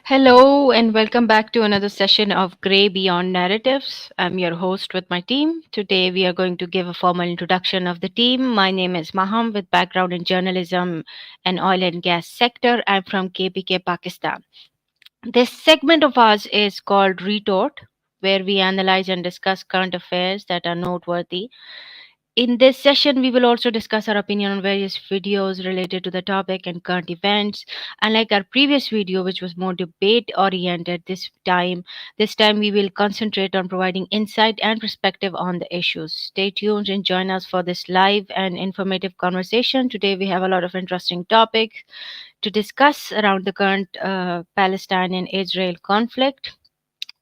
Hello, and welcome back to another session of Grey Beyond Narratives. I'm your host with my team. Today, we are going to give a formal introduction of the team. My name is Maham, with background in journalism and oil and gas sector. I'm from KPK, Pakistan. This segment of ours is called Retort, where we analyze and discuss current affairs that are noteworthy. In this session, we will also discuss our opinion on various videos related to the topic and current events. Unlike our previous video, which was more debate oriented, this time we will concentrate on providing insight and perspective on the issues. Stay tuned and join us for this live and informative conversation. Today, we have a lot of interesting topics to discuss around the current Palestine and Israel conflict.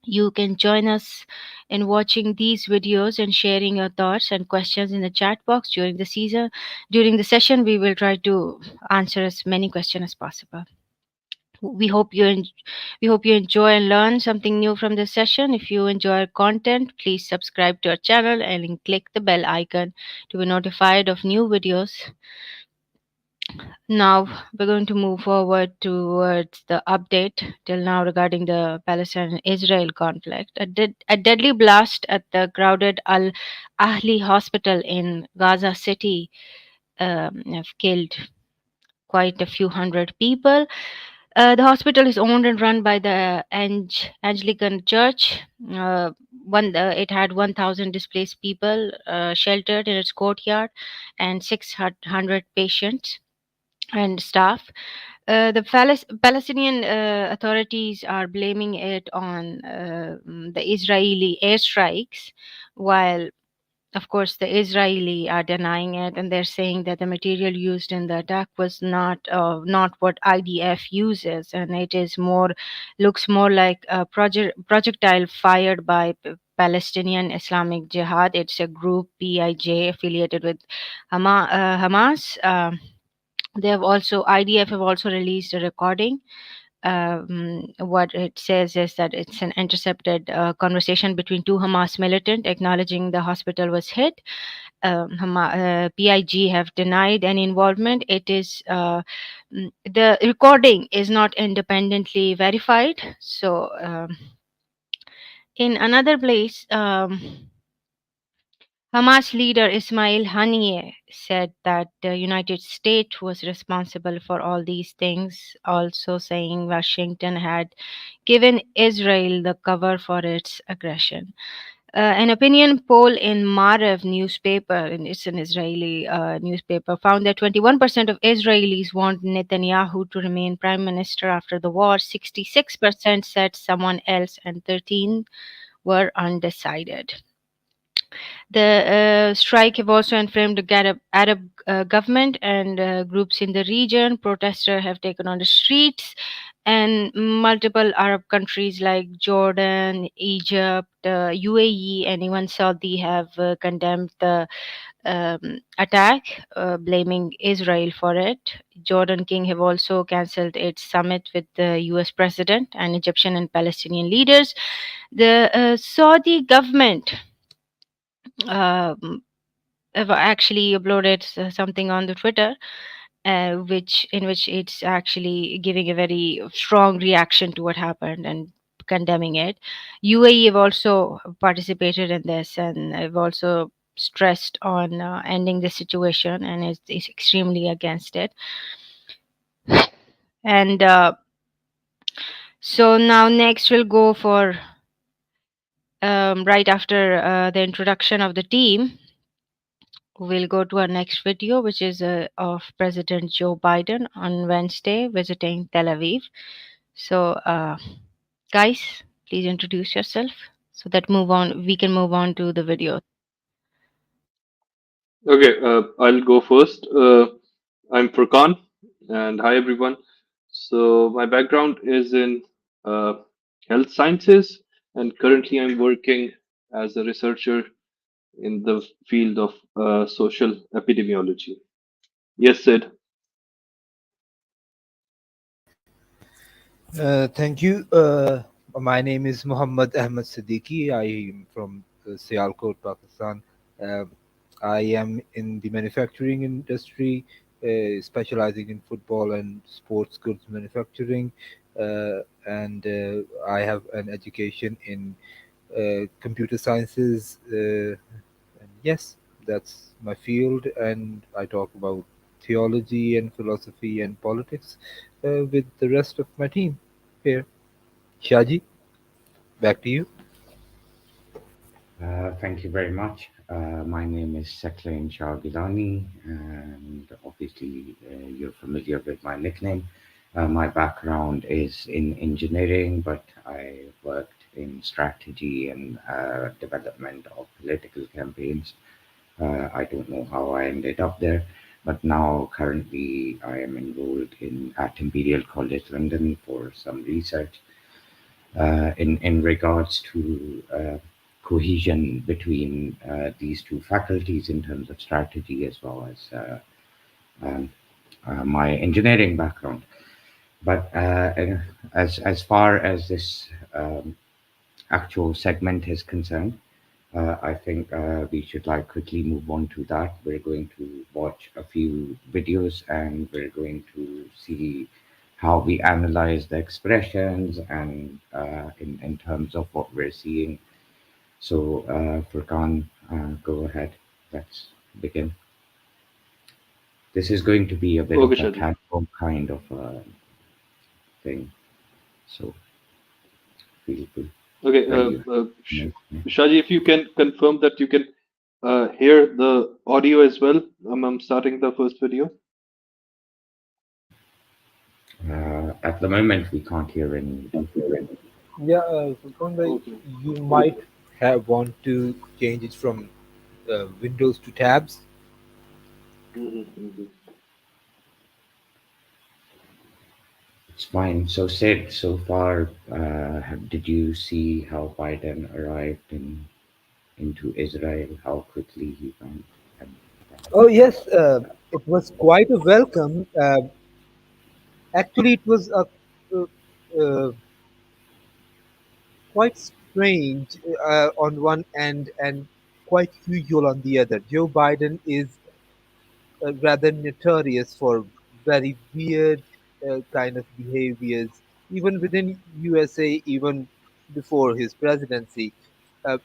You can join us in watching these videos and sharing your thoughts and questions in the chat box during the season. During the session, we will try to answer as many questions as possible. We hope we hope you enjoy and learn something new from this session. If you enjoy our content, please subscribe to our channel and click the bell icon to be notified of new videos. Now we're going to move forward towards the update till now regarding the Palestine Israel conflict. A deadly blast at the crowded Al Ahli hospital in Gaza City have killed quite a few hundred people. The hospital is owned and run by the Anglican Church. It had 1,000 displaced people sheltered in its courtyard and 600 patients and staff. The Palestinian authorities are blaming it on the Israeli airstrikes, while of course the Israeli are denying it, and they're saying that the material used in the attack was not what IDF uses, and it is more looks more like a projectile fired by Palestinian Islamic Jihad. It's a group PIJ affiliated with Hamas. They have also IDF have also released a recording. What it says is that it's an intercepted conversation between two Hamas militant acknowledging the hospital was hit. PIG have denied any involvement. The recording is not independently verified. So in another place. Hamas leader Ismail Haniyeh said that the United States was responsible for all these things, also saying Washington had given Israel the cover for its aggression. An opinion poll in Marev newspaper, and it's an Israeli newspaper, found that 21% of Israelis want Netanyahu to remain prime minister after the war. 66% said someone else, and 13 were undecided. The strike have also inflamed the Arab government and groups in the region. Protesters have taken on the streets, and multiple Arab countries like Jordan, Egypt, UAE, and even Saudi have condemned the attack, blaming Israel for it. Jordan King have also cancelled its summit with the US president and Egyptian and Palestinian leaders. The Saudi government have actually uploaded something on the Twitter, which it's actually giving a very strong reaction to what happened and condemning it. UAE have also participated in this and have also stressed on ending the situation and is extremely against it. And so now next we'll go for right after the introduction of the team. We'll go to our next video, which is of President Joe Biden on Wednesday visiting Tel Aviv. So, guys, please introduce yourself so that we can move on to the video. Okay, I'll go first. I'm Furkan, and hi everyone. So my background is in uh, health sciences, and currently I'm working as a researcher in the field of social epidemiology. Yes, Sid. Thank you. My name is Muhammad Ahmed Siddiqui. I am from Sialkot, Pakistan. Uh, I am in the manufacturing industry, specializing in football and sports goods manufacturing. and I have an education in computer sciences. And yes, that's my field, and I talk about theology and philosophy and politics with the rest of my team here. Shaji, back to you. Thank you very much. My name is Seklain Shahgilani, and obviously you're familiar with my nickname. My background is in engineering, but I worked in strategy and development of political campaigns. I don't know how I ended up there, but now currently I am enrolled in at Imperial College London for some research in regards to cohesion between these two faculties in terms of strategy as well as um, my engineering background. But as far as this actual segment is concerned, I think we should like quickly move on to that. We're going to watch a few videos and we're going to see how we analyze the expressions and in terms of what we're seeing. So, Furkan, go ahead. Let's begin. This is going to be a bit Okay, of a Shaji. tadpole kind of thing. So, feel free Okay, when you. Shaji, if you can confirm that you can hear the audio as well. I'm starting the first video. At the moment, we can't hear anything. Yeah, Furkan bhai, Okay. you might have want to change it from Windows to tabs. Mhm. It's fine. So, Sid, so far, did you see how Biden arrived into Israel? How quickly he found and Oh yes, it was quite a welcome. Actually, it was uh, uh, quite strange on one end and quite usual on the other. Joe Biden is rather notorious for very weird kind of behaviors, even within USA, even before his presidency. Uh,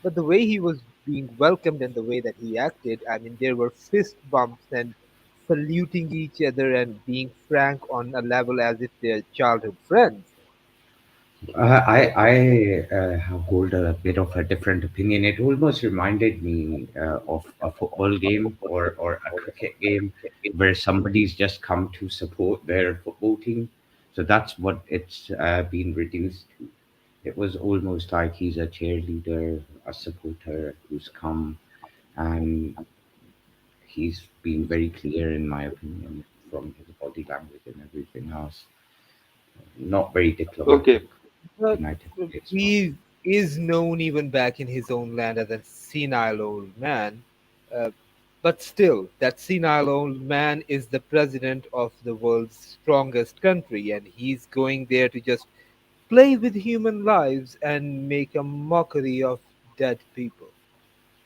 but the way he was being welcomed and the way that he acted, I mean, there were fist bumps and saluting each other and being frank on a level as if they're childhood friends. I hold a bit of a different opinion. It almost reminded me of a football game or a cricket game where somebody's just come to support their football team. So that's what it's been reduced to. It was almost like he's a cheerleader, a supporter who's come, and he's been very clear, in my opinion, from his body language and everything else. Not very Okay. diplomatic. But United States one. he is known even back in his own land as a senile old man. Uh, but still, that senile old man is the president of the world's strongest country, and he's going there to just play with human lives and make a mockery of dead people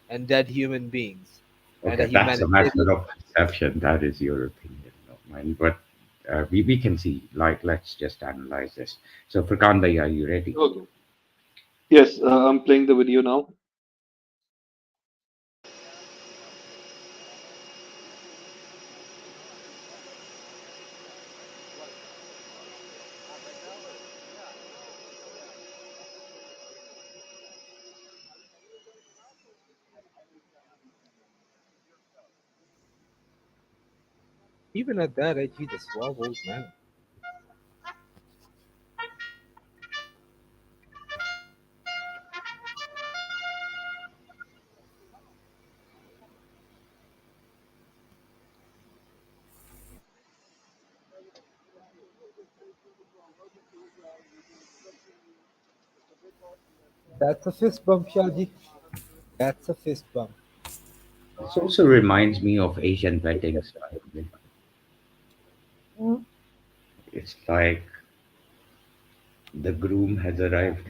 and dead human beings and a Okay, that's a matter humanitarian. of perception. That is your opinion, not mine. But we can see, like, let's just analyze this. So, Furkan bhai, are you ready? Okay. Yes, I'm playing the video now. Even at that age, he's a suave old man. That's a fist bump, Shaji. That's a fist bump. This also reminds me of Asian weddings, by the way. It's like the groom has arrived.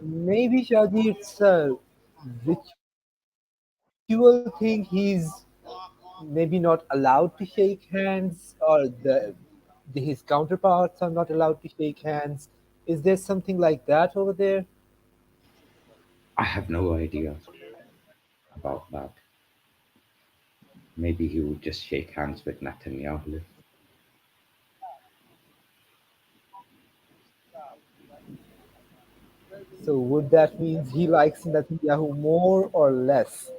Maybe Shadi, it's a ritual thing. He's maybe not allowed to shake hands, or his counterparts are not allowed to shake hands. Is there something like that over there? I have no idea about that. Maybe he would just shake hands with Netanyahu. So would that mean he likes Netanyahu more or less?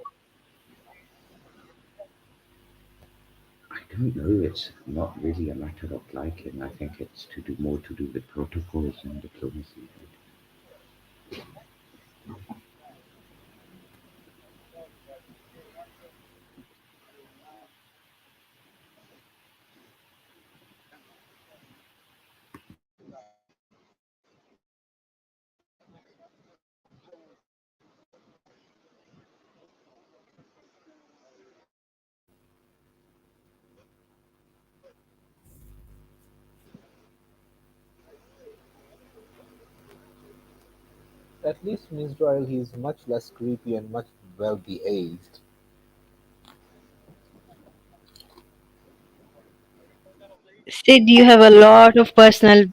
I don't know. It's not really a matter of liking. I think it's to do more to do with protocols and diplomacy. Right? At least in Israel, he is much less creepy and much well behaved. Sid, you have a lot of personal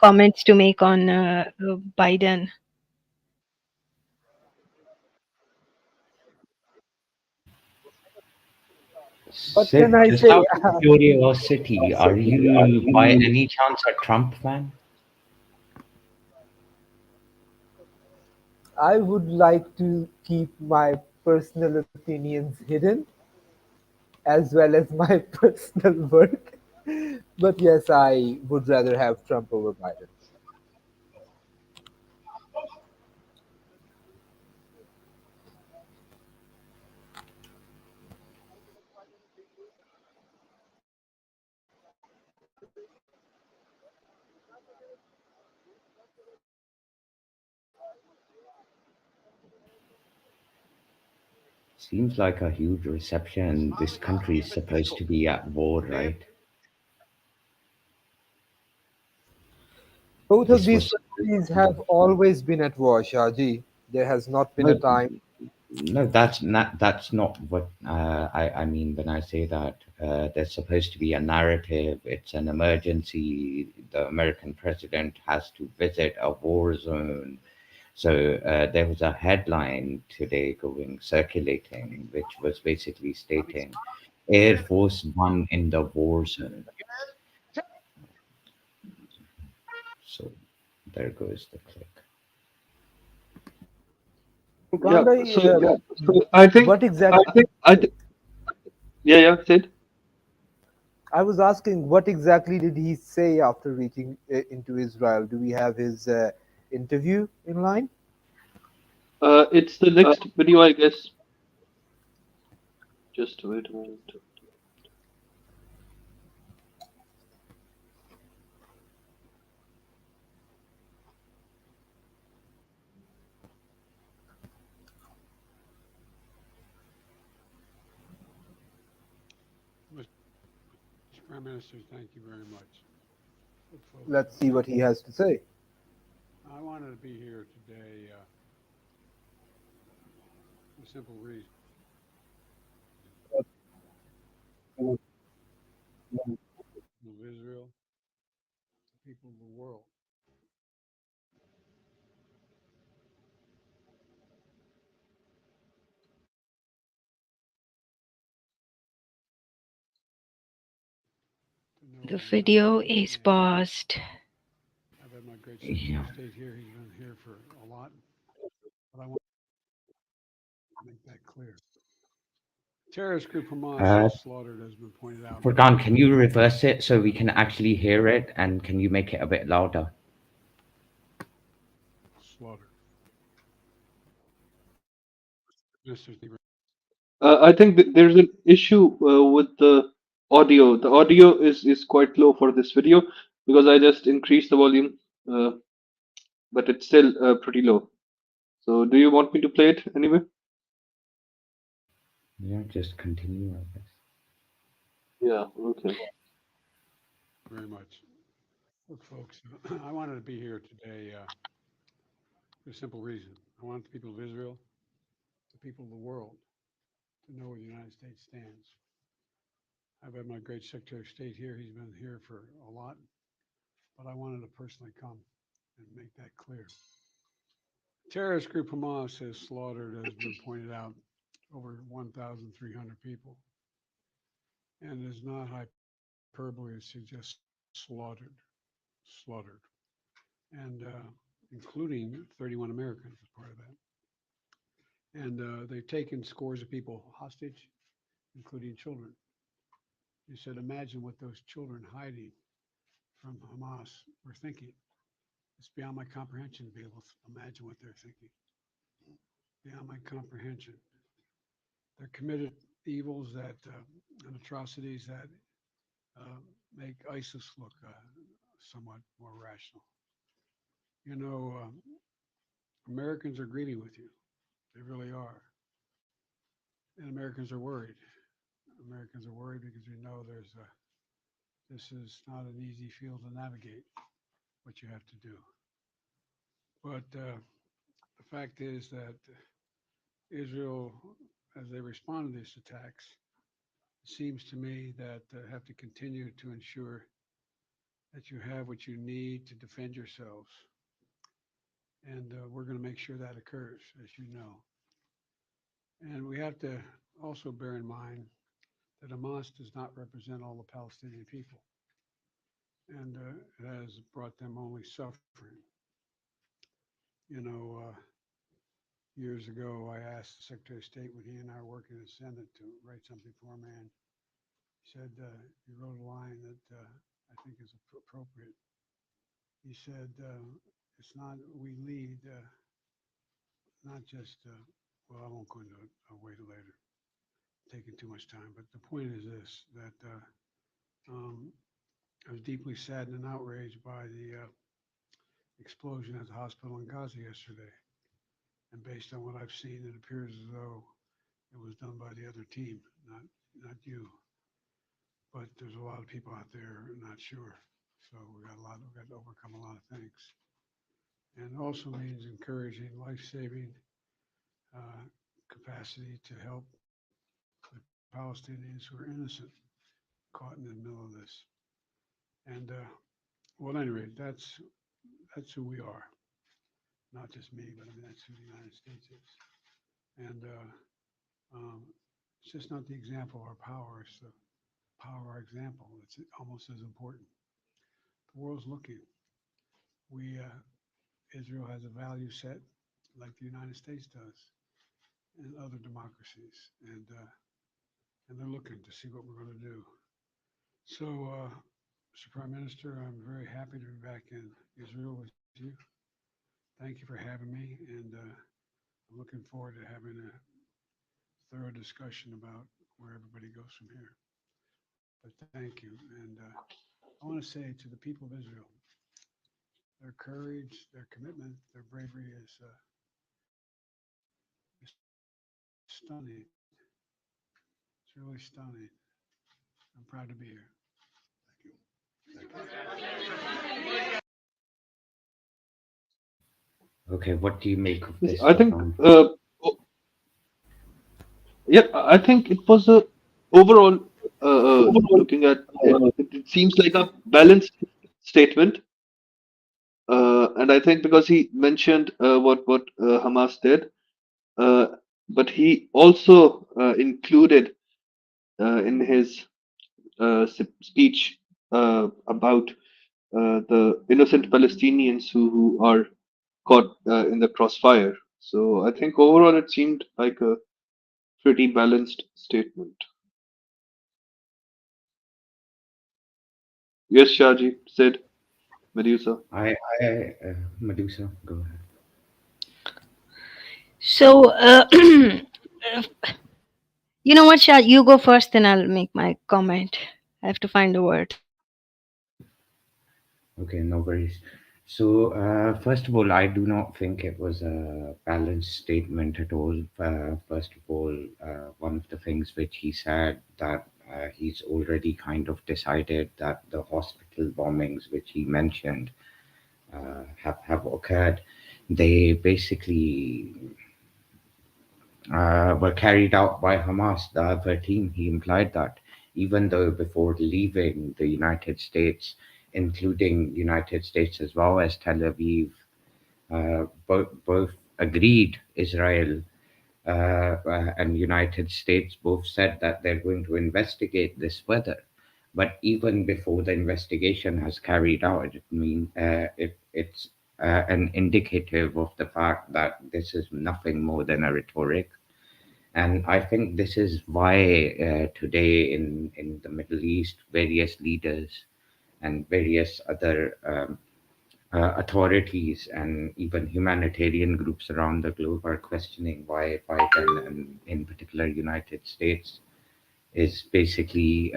comments to make on Biden. What can Sid, I just say? out of curiosity, are you by any chance a Trump fan? I would like to keep my personal opinions hidden as well as my personal work. But yes, I would rather have Trump over Biden. Seems like a huge reception. This country is supposed to be at war, right? Both of This these was countries have always been at war, Shahji. There has not been a no, time. no. That's not what I mean when I say that. There's supposed to be a narrative. It's an emergency. The American president has to visit a war zone. So there was a headline today going circulating, which was basically stating Air Force One in the war zone. So there goes the click. Furkan Yeah. bhai, So I think what exactly? I th- yeah, yeah, Sid. I was asking, what exactly did he say after reaching into Israel? Do we have his interview in line? It's the next video, I guess. Just wait a moment. Let's see what he has to say. The video is paused. Yeah. Uh, Furkan, can you reverse it so we can actually hear it, and can you make it a bit louder? I think there's an issue with the audio. The audio is quite low for this video because I just increased the volume, uh, but it's still pretty low. So, do you want me to play it anyway? Yeah, just continue, I guess. Yeah. Okay. for a simple reason. I want the people of Israel, the people of the world, to know where the United States stands. I've had my great Secretary of State here. He's been here for a lot, but I wanted to personally come and make that clear. Terrorist group Hamas has slaughtered, as has been pointed out, over 1,300 people. And it is not hyperbole to suggest slaughtered, slaughtered, and including 31 Americans as part of that. And they've taken scores of people hostage, including children. You said, imagine what those children hiding from Hamas were thinking. It's beyond my comprehension to be able to imagine what they're thinking. Beyond my comprehension. They're committed evils that and atrocities that uh, make ISIS look somewhat more rational. You know, Americans are grieving with you. They really are. And Americans are worried. Americans are worried because we know this is not an easy field to navigate what you have to do. But the fact is that Israel, as they respond to these attacks, it seems to me that have to continue to ensure that you have what you need to defend yourselves. And we're going to make sure that occurs, as you know. And we have to also bear in mind that Hamas does not represent all the Palestinian people, and it has brought them only suffering. You know, years ago, I asked the Secretary of State when he and I were working in the Senate to write something for him, and he said he wrote a line that I think is appropriate. He said, "It's not we lead, not just." Well, I won't go into it. I'll wait later. Taking too much time, but the point is this: that um, I was deeply saddened and outraged by the explosion at the hospital in Gaza yesterday. And based on what I've seen, it appears as though it was done by the other team, not you. But there's a lot of people out there not sure. So we got to overcome a lot of things. And it also means encouraging life-saving uh, capacity to help the Palestinians who are innocent, caught in the middle of this. And well, at any rate, that's who we are. Not just me, but I mean that's who the United States is. And it's just not the example of our power; it's the power of our example. It's almost as important. The world's looking. We Israel has a value set like the United States does, and other democracies, and they're looking to see what we're going to do. So, Mr. Prime Minister, I'm very happy to be back in Israel with you. Thank you for having me, and I'm looking forward to having a thorough discussion about where everybody goes from here. But thank you, and I want to say to the people of Israel, their courage, their commitment, their bravery is stunning. It's really stunning. I'm proud to be here. Thank you. Okay, what do you make of Yes, this, I think, Stefan? o- yeah, I think it was a overall, looking at it, it seems like a balanced statement. And I think because he mentioned what Hamas did, uh, but he also included in his speech about the innocent Palestinians who are caught in the crossfire. So I think overall it seemed like a pretty balanced statement. Yes, Shaji said, Medusa. Medusa, go ahead. So, you know what, Shah? You go first, then I'll make my comment. I have to find the words. Okay, no worries. So, first of all, I do not think it was a balanced statement at all. First of all, one of the things which he said that he's already kind of decided that the hospital bombings which he mentioned have occurred. they basically were carried out by Hamas, the other team. He implied that, even though before leaving the United States, including United States as well as Tel Aviv, both agreed, Israel and United States both said that they're going to investigate this weather. But even before the investigation has carried out, it's an indicative of the fact that this is nothing more than a rhetoric. And I think this is why today in the Middle East, various leaders and various other authorities and even humanitarian groups around the globe are questioning why Biden and in particular United States is basically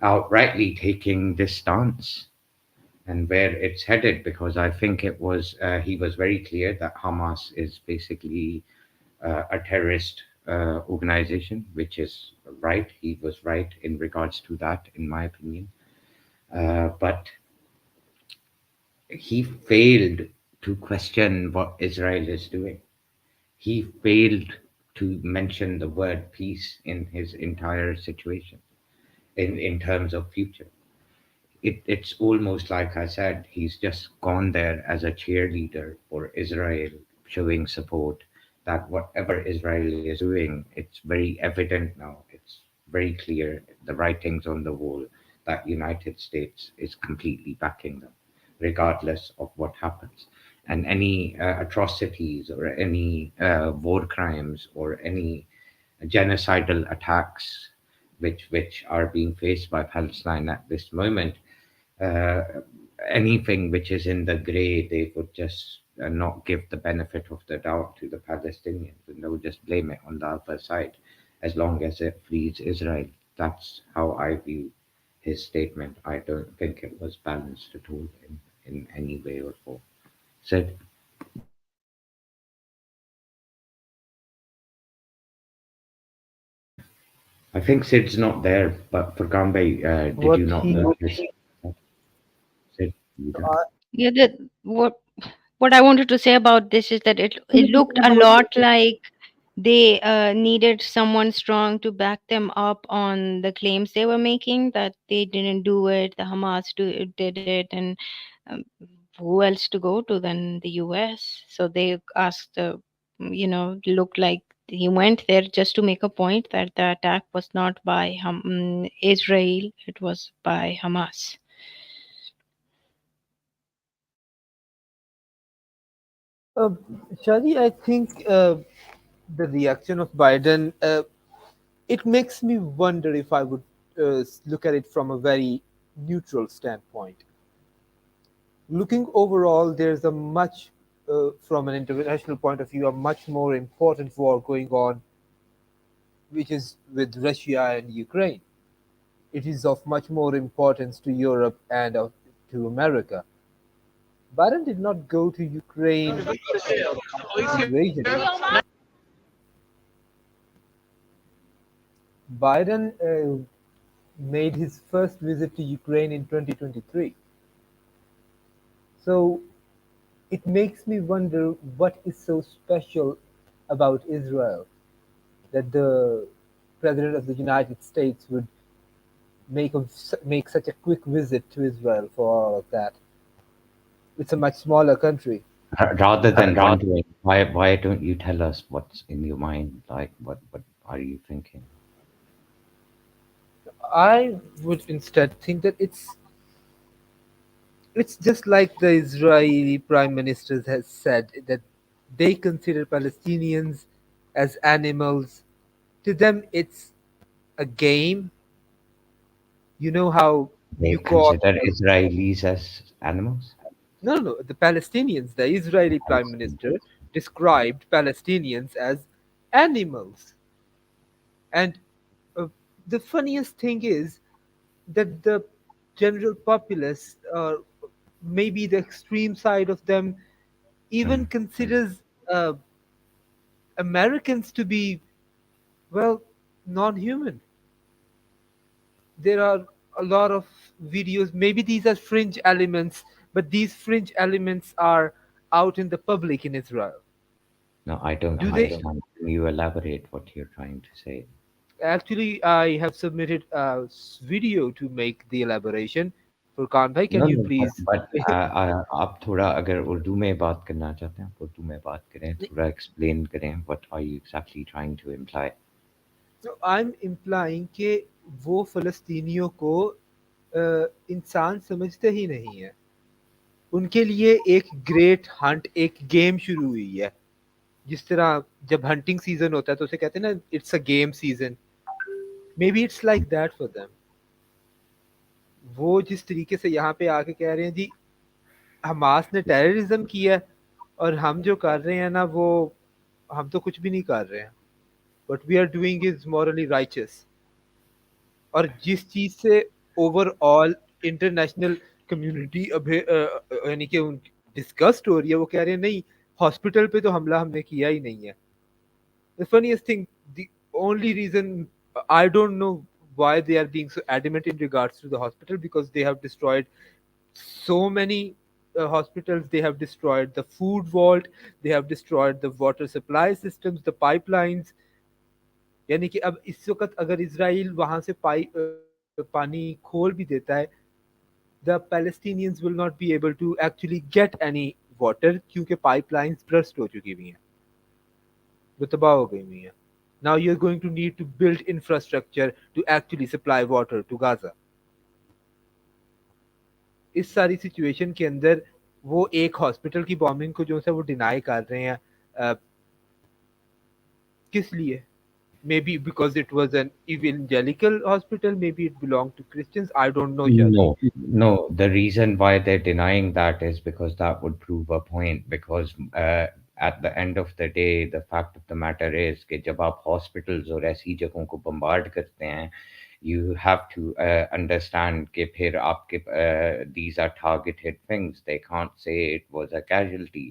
outrightly taking this stance and where it's headed, because I think he was very clear that Hamas is basically a terrorist organization, which is right. He was right in regards to that, in my opinion. But he failed to question what Israel is doing. He failed to mention the word peace in his entire situation in terms of future. It's almost like I said, he's just gone there as a cheerleader for Israel, showing support that whatever Israel is doing, it's very evident now. It's very clear, the writings on the wall, that United States is completely backing them, regardless of what happens. And any atrocities or any war crimes or any genocidal attacks which are being faced by Palestine at this moment, uh, anything which is in the gray, they would just not give the benefit of the doubt to the Palestinians, and they would just blame it on the other side, as long as it frees Israel. That's how I view his statement. I don't think it was balanced at all in any way or form. Said, I think Sid's not there, but for Gambe, did What you not he notice? Sid, you there? Yeah, what I wanted to say about this is that it looked a lot like they needed someone strong to back them up on the claims they were making, that they didn't do it, the did it, and um, who else to go to than the US? So they asked looked like he went there just to make a point that the attack was not by Israel, it was by Hamas. uh, Shadi, I think the reaction of Biden, it makes me wonder if I would look at it from a very neutral standpoint. Looking overall, there's a much, from an international point of view, a much more important war going on, which is with Russia and Ukraine. It is of much more importance to Europe and to America. Biden did not go to Ukraine for invasion. Biden made his first visit to Ukraine in 2023. So it makes me wonder what is so special about Israel that the President of the United States would make such a quick visit to Israel for all of that. It's a much smaller country. Rather than wondering why don't you tell us what's in your mind? Like what are you thinking? I would instead think that it's just like the Israeli Prime Minister has said that they consider Palestinians as animals. To them, it's a game. You know how They you call consider Israelis as animals? no, the Palestinians, the Israeli Prime Minister Palestinians. described Palestinians as animals. And uh, the funniest thing is that the general populace, maybe the extreme side of them, even Mm. considers uh, Americans to be, well, non human. There are a lot of videos, maybe these are fringe elements, but these fringe elements are out in the public in Israel? No, I don't Do they? understand. Can you elaborate what you're trying to say? Actually, I have submitted a video to make the elaboration. Furkan bhai, can No, you no, please? आप थोड़ा अगर उर्दू में बात करना चाहते हैं आप उर्दू में बात करें थोड़ा एक्सप्लेन करें what are you exactly trying to imply? So I'm implying कि वो फ़लस्तीनियों को इंसान समझते ही नहीं है। उनके लिए एक ग्रेट हंट, एक गेम शुरू हुई है। जिस तरह जब हंटिंग सीज़न होता है तो उसे कहते हैं ना, it's a game season. May be it's like that for them. वो जिस तरीके से यहाँ पे आके कह रहे हैं जी, हमास ने टेररिज्म किया है और हम जो कर रहे हैं ना, वो हम तो कुछ भी नहीं कर रहे हैं। What we are doing is morally righteous. और जिस चीज़ से ओवरऑल इंटरनेशनल कम्युनिटी अभी यानी कि उन डिस्कस्ड हो रही है, वो कह रहे हैं नहीं, हॉस्पिटल पे तो हमला हमने किया ही नहीं है। The funniest thing, the only reason I don't know why they are being so adamant in regards to the hospital, because they have destroyed so many hospitals. They have destroyed the food vault, they have destroyed the water supply systems, the pipelines. यानी कि अब इस वक्त अगर Israel वहां से पानी खोल भी देता है, the Palestinians will not be able to actually get any water, क्योंकि pipelines burst हो चुकी हुई हैं, वो तबाह हो गई हुई हैं। Now you're going to need to build infrastructure to actually supply water to Gaza. इस सारी सिचुएशन के अंदर वो एक हॉस्पिटल की बॉम्बिंग को जो है वो डिनाई कर रहे हैं। अ, किस लिए? May be because it was an evangelical hospital, may be it belong to Christians, I don't know Shaji. No, no. The reason why they're denying that is because that would prove a point. Because at the end of the day, the fact of the matter is कि जब आप hospitals और ऐसी जगहों को bombard करते हैं, you have to understand कि फिर आपके these are targeted things. They can't say it was a casualty.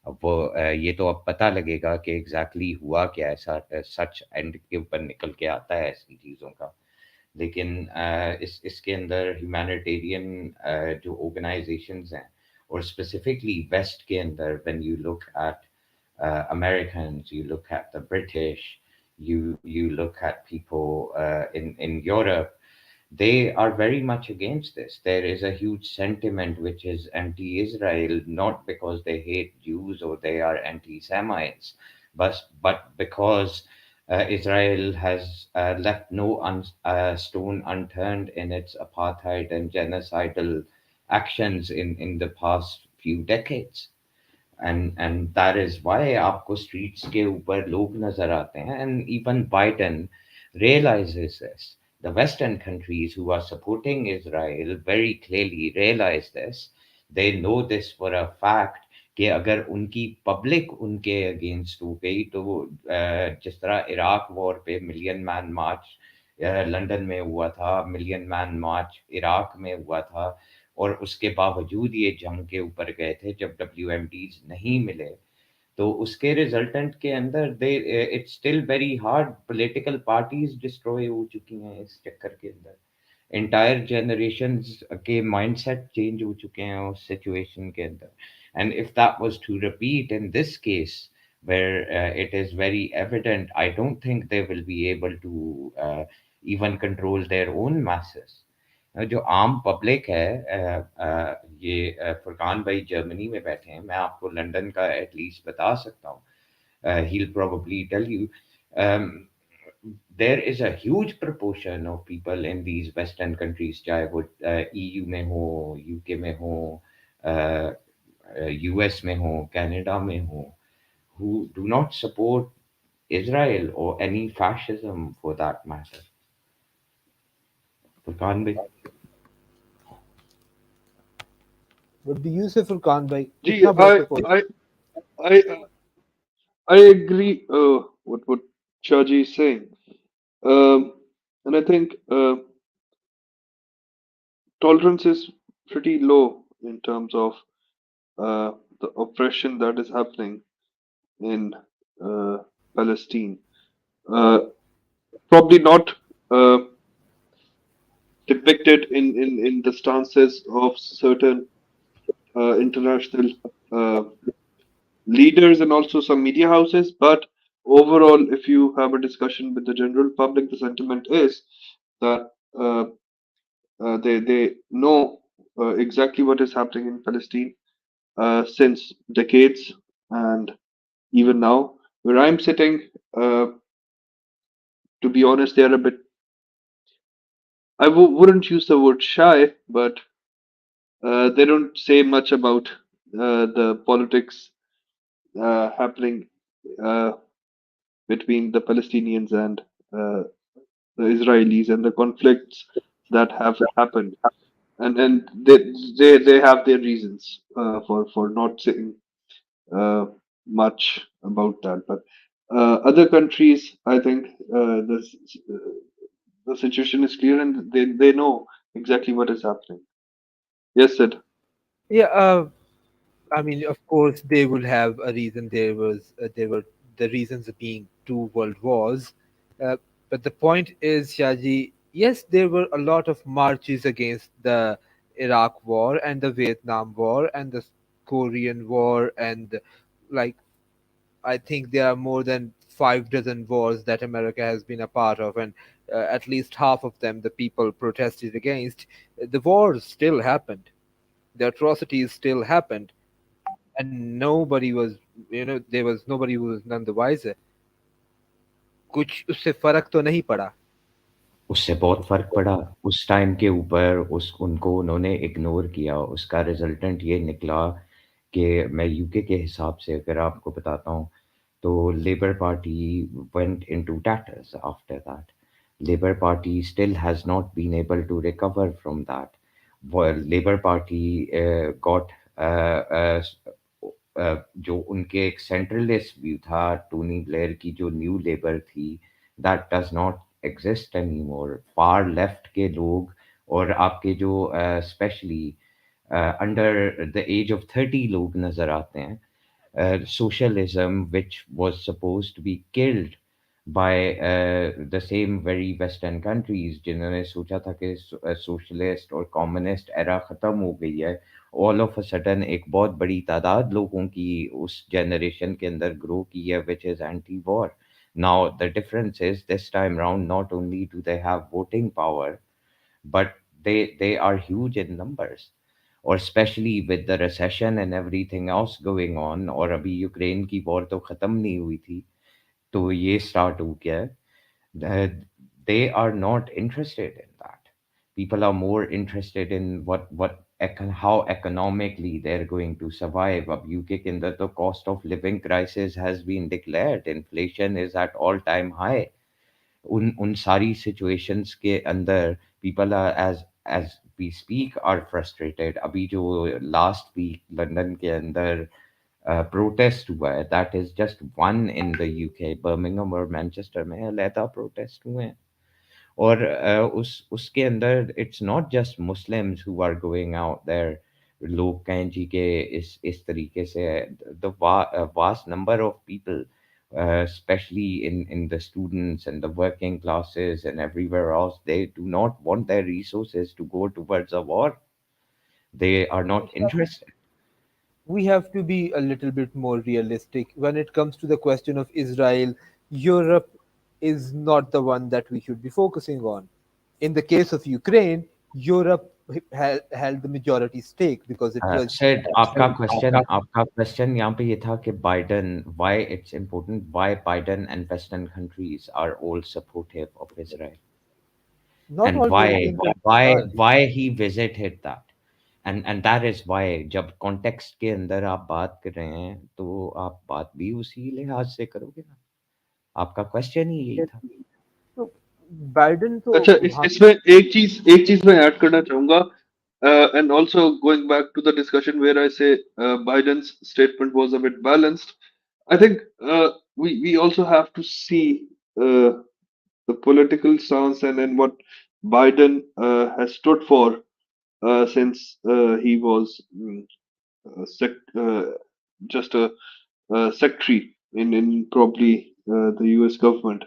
अब वो ये तो अब पता लगेगा कि exactly हुआ क्या है सच एंड के ऊपर निकल के आता है ऐसी चीज़ों का लेकिन इसके अंदर ह्यूमैनिटेरियन जो ऑर्गेनाइजेशंस हैं और स्पेसिफिकली वेस्ट के अंदर when you look at Americans, you look at the British, you look at people in Europe, they are very much against this. There is a huge sentiment which is anti Israel, not because they hate Jews or they are anti Semites, but because Israel has left no stone unturned in its apartheid and genocidal actions in the past few decades. And that is why आपको streets के ऊपर लोग नजर आते हैं and even Biden realizes this. The Western countries who are supporting Israel very clearly realize this. They know this for a fact कि अगर उनकी पब्लिक उनके अगेंस्ट हो गई तो जिस तरह इराक वॉर पे मिलियन मैन मार्च लंदन में हुआ था मिलियन मैन मार्च इराक में हुआ था और उसके बावजूद ये जंग के ऊपर गए थे जब WMDs नहीं मिले तो उसके रिजल्टेंट के अंदर they it's still very hard political parties destroy हो चुकी हैं इस चक्कर के अंदर entire generations के mindset change हो चुके हैं उस situation के अंदर and if that was to repeat in this case where it is very evident I don't think they will be able to even control their own masses जो आम public है ये फुरकान भाई जर्मनी में बैठे हैं मैं आपको लंदन का एटलीस्ट बता सकता हूँ he'll probably tell you um, there is a huge proportion of people in these Western countries, चाहे वो EU में हो, UK में हो, US में हो, Canada में हो, who do not support Israel or any fascism for that matter. Furkan bhai, What do you say, Furkan भाई? Gee, इतना बहुत support. I, I agree what Shaji is saying, and I think tolerance is pretty low in terms of the oppression that is happening in uh, Palestine. Uh, Probably not uh, depicted in the stances of certain international uh, leaders and also some media houses. But overall, if you have a discussion with the general public, the sentiment is that they know exactly what is happening in Palestine since decades, and even now, where I'm sitting, to be honest, they are a bit. Wouldn't use the word shy, but they don't say much about the politics happening uh, between the Palestinians and uh, the Israelis and the conflicts that have happened. And they have their reasons for not saying uh, much about that. But other countries, I think the situation is clear and they know exactly what is happening. Yes, Sid. Yeah, I mean, of course, they will have a reason. There were the reasons being two world wars, uh, but the point is, Shaji, yes, there were a lot of marches against the Iraq War and the Vietnam War and the Korean War, and like I think there are more than 5 dozen wars that America has been a part of, and at least half of them the people protested against. The wars still happened. The atrocities still happened, and nobody was, there was nobody who was none the wiser. कुछ उससे फर्क तो नहीं पड़ा. उससे बहुत फ़र्क पड़ा। उस टाइम के ऊपर उस उनको उन्होंने इग्नोर किया। उसका रिज़ल्टेंट ये निकला कि मैं यूके के हिसाब से अगर आपको बताता हूँ, तो Labour party went into tatters after that. Labour party still has not been able to recover from that. Labour party got जो उनके एक सेंट्रलिस्ट व्यू था, टोनी ब्लेयर की जो न्यू लेबर थी, that does not exist anymore. Far left के लोग और आपके जो specially under the age of 30 लोग नजर आते हैं. Socialism, which was supposed to be killed by the same very Western countries, जिन्होंने सोचा था कि socialist और communist era खत्म हो गई है, all of a sudden एक बहुत बड़ी तादाद लोगों की उस generation के अंदर grow की है, which is anti-war. Now the difference is this time round, not only do they have voting power, but they are huge in numbers. और especially with the recession and everything else going on, और अभी Ukraine की war तो ख़त्म नहीं हुई थी, तो ये स्टार्ट हो गया है. uh, they are not interested in that. People are more interested in how economically they're going to survive. अब यूके के अंदर तो cost of living crisis has been declared. Inflation is at all time high. उन सारी situations के अंदर people are as we speak are frustrated. अभी जो last week लंदन के अंदर प्रोटेस्ट हुआ है, that is just one in the UK. Birmingham और मैनचेस्टर में अलहदा प्रोटेस्ट हुए हैं. और उसके अंदर it's not just Muslims who are going out there. लोग कहें जी के इस तरीके से the vast number of people, especially in the students and the working classes and everywhere else, they do not want their resources to go towards a war. They are not interested. We have to be a little bit more realistic when it comes to the question of Israel. Europe is not the one that we should be focusing on. In the case of Ukraine, Europe held the majority stake because it was. Said आपका question यहाँ पे ये था कि Biden, why it's important, why Biden and Western countries are all supportive of Israel, Not and all Western countries why are. why he visited that, and that is why जब context के अंदर आप बात कर रहे हैं तो आप बात भी उसी लिहाज से करोगे ना. आपका क्वेश्चन ही यही था. तो बाइडेन तो अच्छा वहां. इसमें एक चीज मैं ऐड करना चाहूंगा and also going back to the discussion where I say Biden's statement was a bit balanced. I think we also have to see uh, the political stance and what Biden has stood for since he was just a secretary in probably the US government.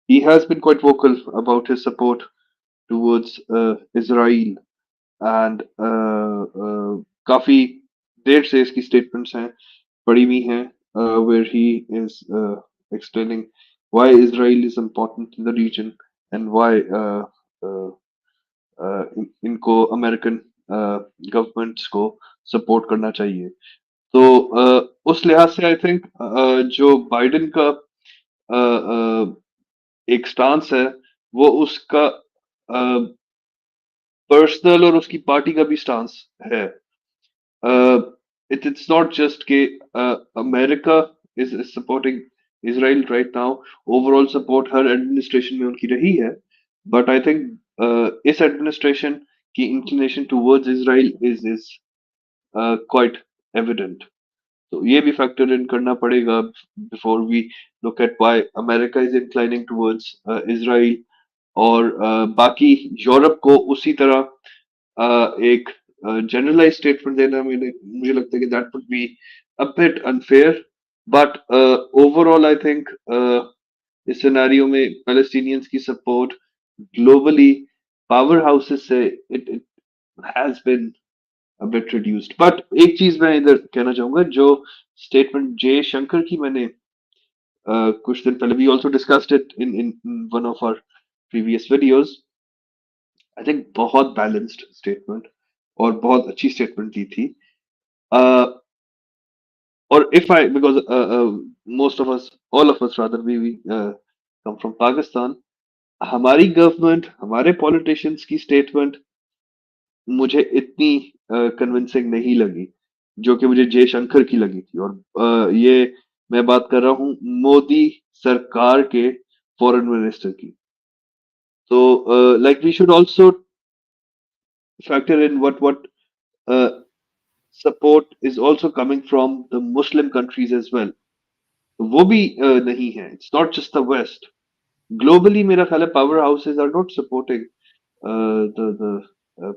He has been quite vocal about his support towards Israel and काफी देर से इसकी statements हैं, पड़ी हुई हैं where he is explaining why Israel is important in the region and why uh, इनको American governments को support करना चाहिए तो उस लिहाज से आई थिंक जो बाइडेन का एक स्टांस है वो उसका पर्सनल और उसकी पार्टी का भी स्टांस है it's not just कि America is supporting Israel right now overall support her administration में उनकी रही है but I think इस एडमिनिस्ट्रेशन की inclination towards Israel is quite evident तो ये भी फैक्टर इन करना पड़ेगा before we look at why America is inclining towards Israel और बाकी यूरोप को उसी तरह एक जनरलाइज स्टेटमेंट देना मुझे लगता है कि that would be a bit unfair but overall I think इस सिनेरियो में पैलेस्टीनियंस की सपोर्ट ग्लोबली पावर हाउसेस से it it has been a bit reduced but एक चीज मैं इधर कहना चाहूंगा जो स्टेटमेंट जे शंकर की मैंने कुछ दिन पहले we also discussed it in one of our previous videos I think बहुत बैलेंस्ड स्टेटमेंट और बहुत अच्छी स्टेटमेंट दी थी uh, और if I because most of us all of us rather we come from Pakistan हमारी गवर्नमेंट हमारे पॉलिटिशियंस की स्टेटमेंट मुझे इतनी कन्विंसिंग नहीं लगी जो कि मुझे जयशंकर की लगी थी और ये मैं बात कर रहा हूँ मोदी सरकार के फॉरेन मिनिस्टर की तो like we should also factor in what support is also coming from the Muslim countries as well. वो भी नहीं है. It's not just the West. Globally, मेरा ख्याल है power houses are not supporting the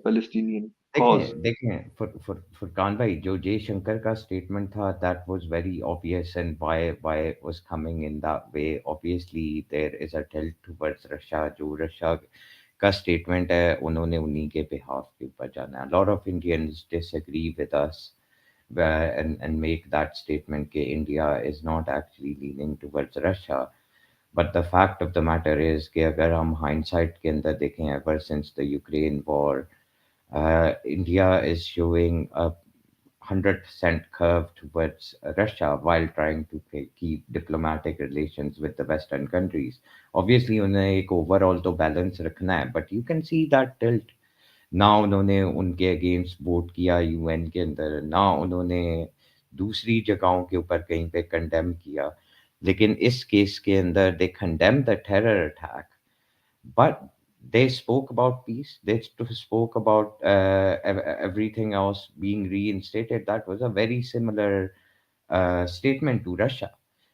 Palestinian cause. देखें देखें फुरकान भाई जो जयशंकर का स्टेटमेंट था that was very obvious and why was coming in that way obviously there is a tilt towards Russia जो रशिया का स्टेटमेंट है उन्होंने उन्हीं के बिहाफ के ऊपर जाना है lot of Indians disagree with us and make that statement कि India is not actually leaning towards Russia but the fact of the matter is कि अगर हम hindsight के अंदर देखें ever since the Ukraine war India is showing a 100% curve towards Russia while trying to keep diplomatic relations with the Western countries. Obviously, उन्हें एक overall तो balance रखना है, but you can see that tilt. ना उन्होंने उनके against vote किया UN के अंदर, ना उन्होंने दूसरी जगहों के ऊपर कहीं पे कंडेम किया, लेकिन इस केस के अंदर they condemn the terror attack but they spoke about peace. They spoke about everything else being reinstated. That was a very similar statement to Russia.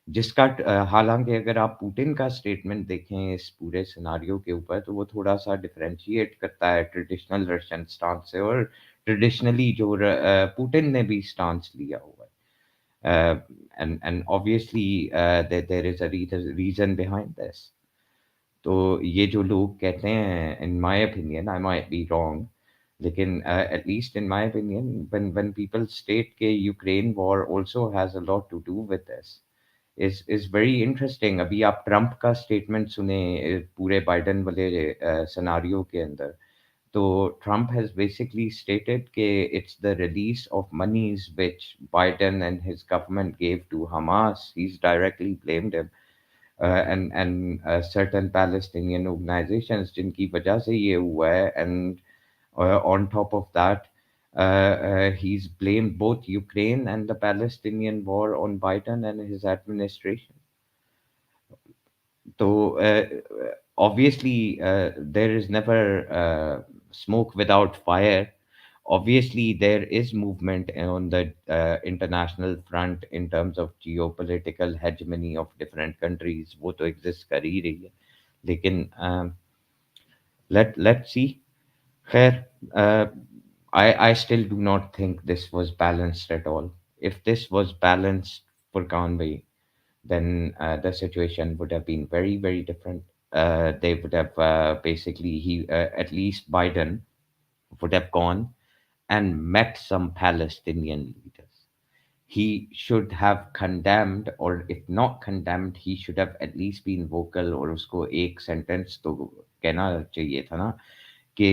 जिसका हालांकि अगर आप पुतिन का स्टेटमेंट देखें इस पूरे सिनारियो के ऊपर तो वो थोड़ा सा डिफरेंशिएट करता है ट्रेडिशनल रशियन स्टांस से और ट्रेडिशनली जो पुतिन ने भी स्टांस लिया हुआ है and obviously there is a reason behind this. तो ये जो लोग कहते हैं in my opinion I might be wrong लेकिन at least in my opinion when people state के Ukraine war also has a lot to do with this is very interesting अभी आप ट्रंप का स्टेटमेंट सुने पूरे बाइडेन वाले scenario के अंदर तो ट्रंप हैज बेसिकली स्टेटेड कि it's the release of monies which Biden and his government gave to Hamas he is directly blamed him and certain Palestinian organizations जिनकी वजह से ये हुआ है and on top of that he's blamed both Ukraine and the Palestinian war on Biden and his administration. So obviously there is never smoke without fire. Obviously there is movement on the international front in terms of geopolitical hegemony of different countries वो तो exist कर ही रही है लेकिन let's see खैर I still do not think this was balanced at all. If this was balanced for Conway then the situation would have been very very different. They would have basically he at least Biden would have gone and met some Palestinian leaders. he should have condemned, or if not condemned, he should have at least been vocal, और उसको एक sentence तो कहना चाहिए था ना कि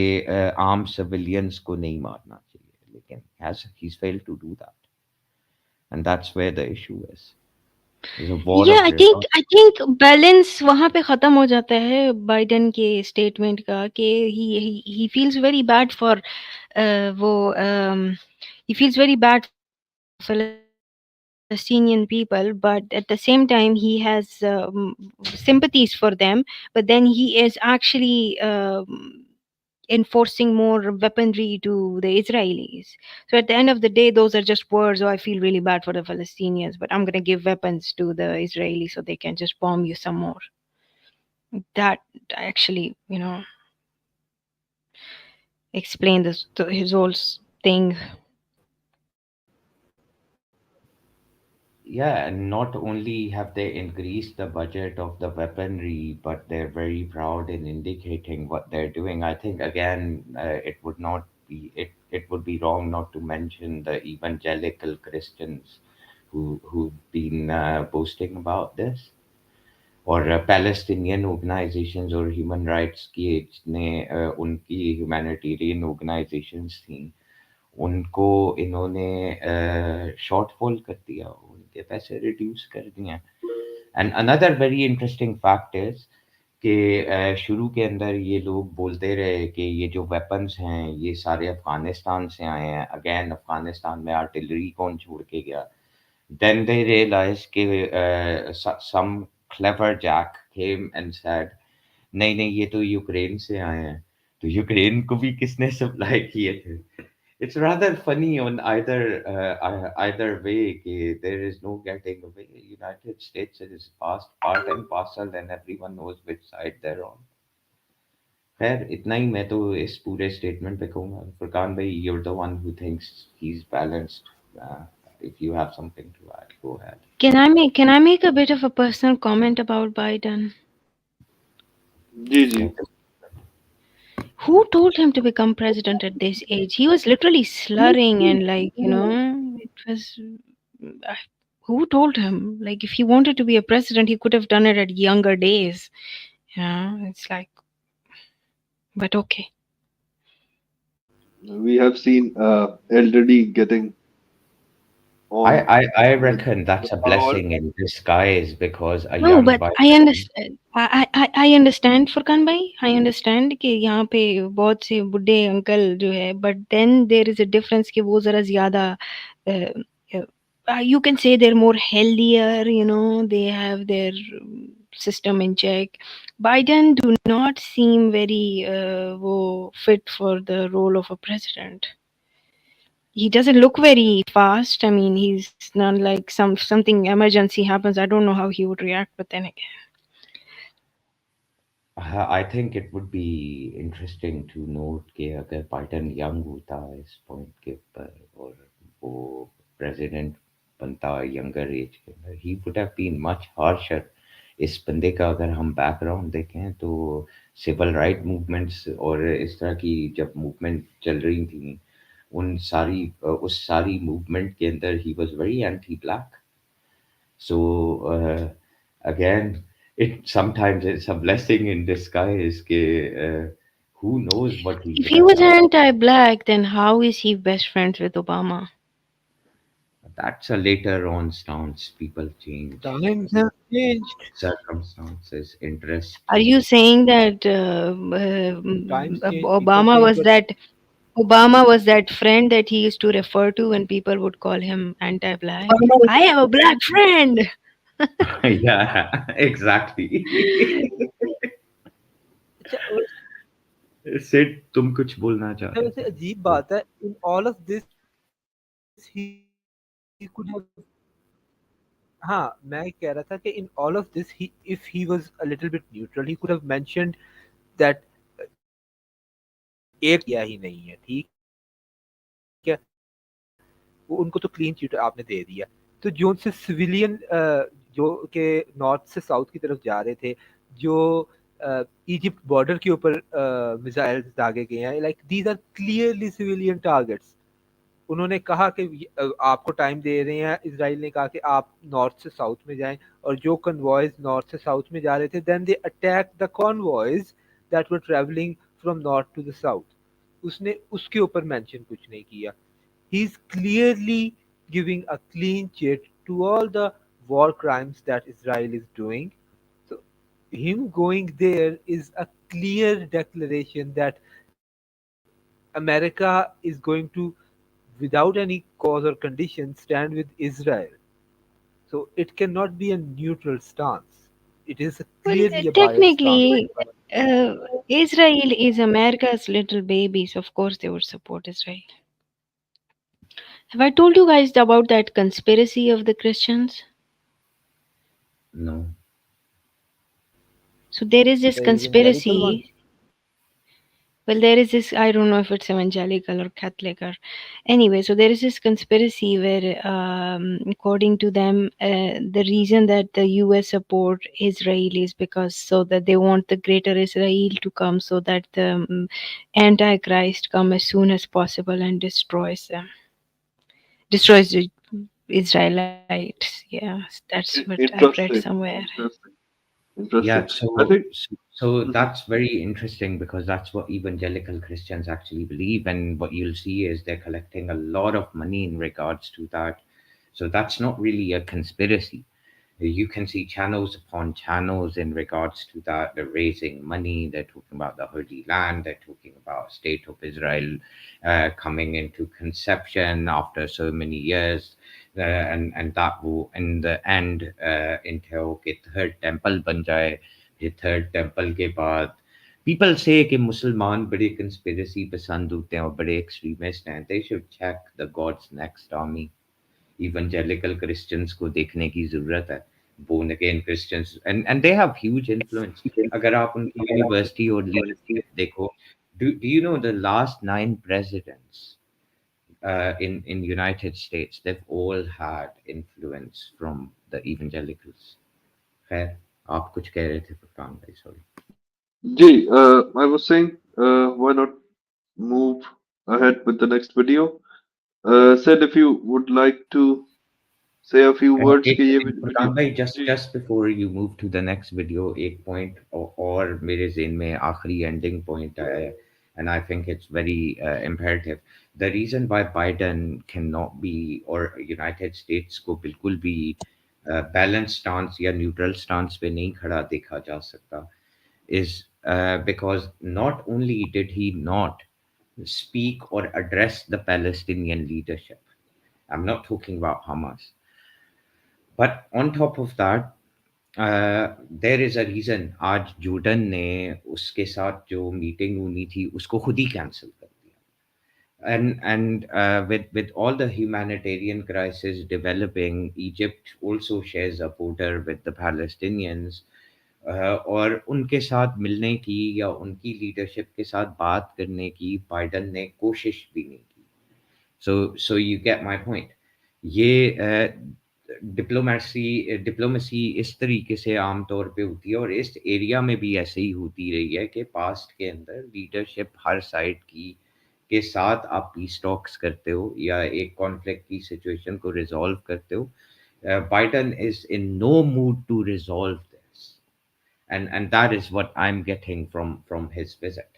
आम सिविलियंस को नहीं मारना चाहिए, लेकिन has he's failed to do that, and that's where the issue is. There's a war Yeah, of I think rhetoric. I think balance वहाँ पे ख़त्म हो जाता है बाइडेन के स्टेटमेंट का कि he feels very bad for वो he feels very bad for the Palestinian people, but at the same time he has sympathies for them. But then he is actually enforcing more weaponry to the Israelis. So at the end of the day, those are just words. Oh, I feel really bad for the Palestinians, but I'm gonna give weapons to the Israelis so they can just bomb you some more. That actually, explain his whole thing. Yeah, and not only have they increased the budget of the weaponry, but they're very proud in indicating what they're doing. I think again, it would be wrong not to mention the evangelical Christians who've been boasting about this, or Palestinian organizations or human rights की जितने उनकी humanitarian organizations थी, उनको इन्होंने shortfall कर दिया, उनके पैसे रिड्यूस कर दिए हैं। And another very interesting fact is कि शुरू के अंदर ये लोग बोलते रहे कि ये जो वेपन्स हैं ये सारे अफगानिस्तान से आए हैं। अगेन अफगानिस्तान में आर्टिलरी कौन छोड़ के गया? देन दे रियलाइज कि some clever jack came and said नहीं नहीं ये तो यूक्रेन से आए हैं। तो यूक्रेन को भी किसने सप्लाई किए थे? It's rather funny on either way. There is no getting away. United States is past part and parcel, and everyone knows which side they're on. खैर इतना ही मैं तो इस पूरे स्टेटमेंट पे कहूँगा। फुरकान भाई, you're the one who thinks he's balanced. Uh, if you have something to add, go ahead. Can I make a bit of a personal comment about Biden? Ji ji. Let us- Who told him to become president at this age? He was literally slurring and it was. uh, Who told him? Like, if he wanted to be a president, he could have done it at younger days. Yeah, it's like, but okay. We have seen elderly getting I, on I with reckon that's a power. blessing in disguise because a No, young but I Biden. understand. I understand Furqan भाई. I understand कि यहाँ पे बहुत से बुढ़े uncle जो है, but then there is a difference कि वो जरा ज्यादा you can say they're more healthier. They have their system in check. Biden do not seem very वो fit for the role of a president. He doesn't look very fast. I mean, he's not like something emergency happens. I don't know how he would react, but then again. I think it would be interesting to note कि अगर Biden young होता इस point के ऊपर और वो president बनता younger age के अंदर, he would have been much harsher. इस बंदे का अगर हम बैकग्राउंड देखें तो सिविल राइट मूवमेंट्स और इस तरह की जब मूवमेंट चल रही थी, उस सारी मूवमेंट के अंदर he was very anti black. So again, it sometimes it's a blessing in disguise. Who knows what he If would he have was done? anti-black, then how is he best friends with Obama? That's a later on stance. People change, Times have changed. circumstances, interest. Are you saying that Times change. People Obama change. was But that friend that he used to refer to when people would call him anti-black? I have a black friend. Yeah, exactly. अच्छा, Sid, तुम कुछ बोलना चाह रहे वैसे थे? अजीब बात है, in all of this he could have, हाँ मैं कह रहा था कि in all of this he, if he was a little bit neutral, he could have mentioned that एक किया ही नहीं है, ठीक है, वो उनको तो क्लीन चिट आपने दे दिया। तो जोन से सिविलियन जो के नॉर्थ से साउथ की तरफ जा रहे थे, जो इजिप्ट बॉर्डर के ऊपर मिसाइल्स दागे गए हैं, like these are clearly civilian targets, उन्होंने कहा कि आपको टाइम दे रहे हैं, इसराइल ने कहा कि आप नॉर्थ से साउथ में जाएं, और जो कन्वॉयज नॉर्थ से साउथ में जा रहे थे, then they attack the convoys that were travelling from north to the south. उसने उसके ऊपर मेंशन कुछ नहीं किया। He is clearly giving a clean chit to all the war crimes that Israel is doing. So him going there is a clear declaration that America is going to, without any cause or condition, stand with Israel. So it cannot be a neutral stance. It is Well, clearly a biased stance. technically, Israel is America's little baby, so of course they would support Israel. Have I told you guys about that conspiracy of the Christians? No. So there is The this evangelical one. conspiracy. Well, there is this, I don't know if it's evangelical or Catholic or anyway. So there is this conspiracy where, according to them, the reason that the US support Israel is because so that they want the greater Israel to come so that the Antichrist come as soon as possible and destroys the Israelites. Yeah, that's what I've read Interesting. somewhere. Interesting. Yeah, Interesting. I so, think. so so Mhm. that's very interesting because that's what evangelical Christians actually believe, and what you'll see is they're collecting a lot of money in regards to that. So that's not really a conspiracy. You can see channels upon channels in regards to that. They're raising money. They're talking about the Holy Land. They're talking about State of Israel coming into conception after so many years, and that will in the end entail कि third temple बन जाए. ये third temple के बाद people say कि मुसलमान बड़े conspiracy पसंद होते हैं और बड़े extremist हैं. They should check the God's next army. Evangelical Christians को देखने की ज़रूरत है. Born again Christians, and they have huge influence. अगर आप उनकी यूनिवर्सिटी और leadership देखो, do you know the last 9 presidents in United States, they've all had influence from the evangelicals. खैर, आप कुछ कह रहे थे फरमान भाई, sorry. Jay, I was saying, why not move ahead with the next video? Said if you would like to say a few words एक कि ये सेकंड video. फरमान भाई, just ji just before you move to the next video, एक point और मेरे ज़हन में आखिरी ending point आया है, and I think it's very imperative. The reason why Biden cannot be, or United States को बिल्कुल भी balanced stance या neutral stance पे नहीं खड़ा देखा जा सकता is because not only did he not speak or address the Palestinian leadership. I'm not talking about Hamas. But on top of that, there is a reason आज जूडन ने उसके साथ जो मीटिंग होनी थी उसको खुद ही कैंसिल कर दिया. And with all the humanitarian crisis developing, Egypt also shares a border with the Palestinians. और उनके साथ मिलने की या उनकी लीडरशिप के साथ बात करने की बाइडन ने कोशिश भी नहीं की. So you get my point. ये डिप्लोमेसी इस तरीके से आम तौर पे होती है और इस एरिया में भी ऐसे ही होती रही है कि पास्ट के अंदर लीडरशिप हर साइड की के साथ आप पीस टॉक्स करते हो या एक कॉन्फ्लिक्ट की सिचुएशन को रिजॉल्व करते हो. Biden is in no mood to resolve this, and that is what I'm getting from his visit.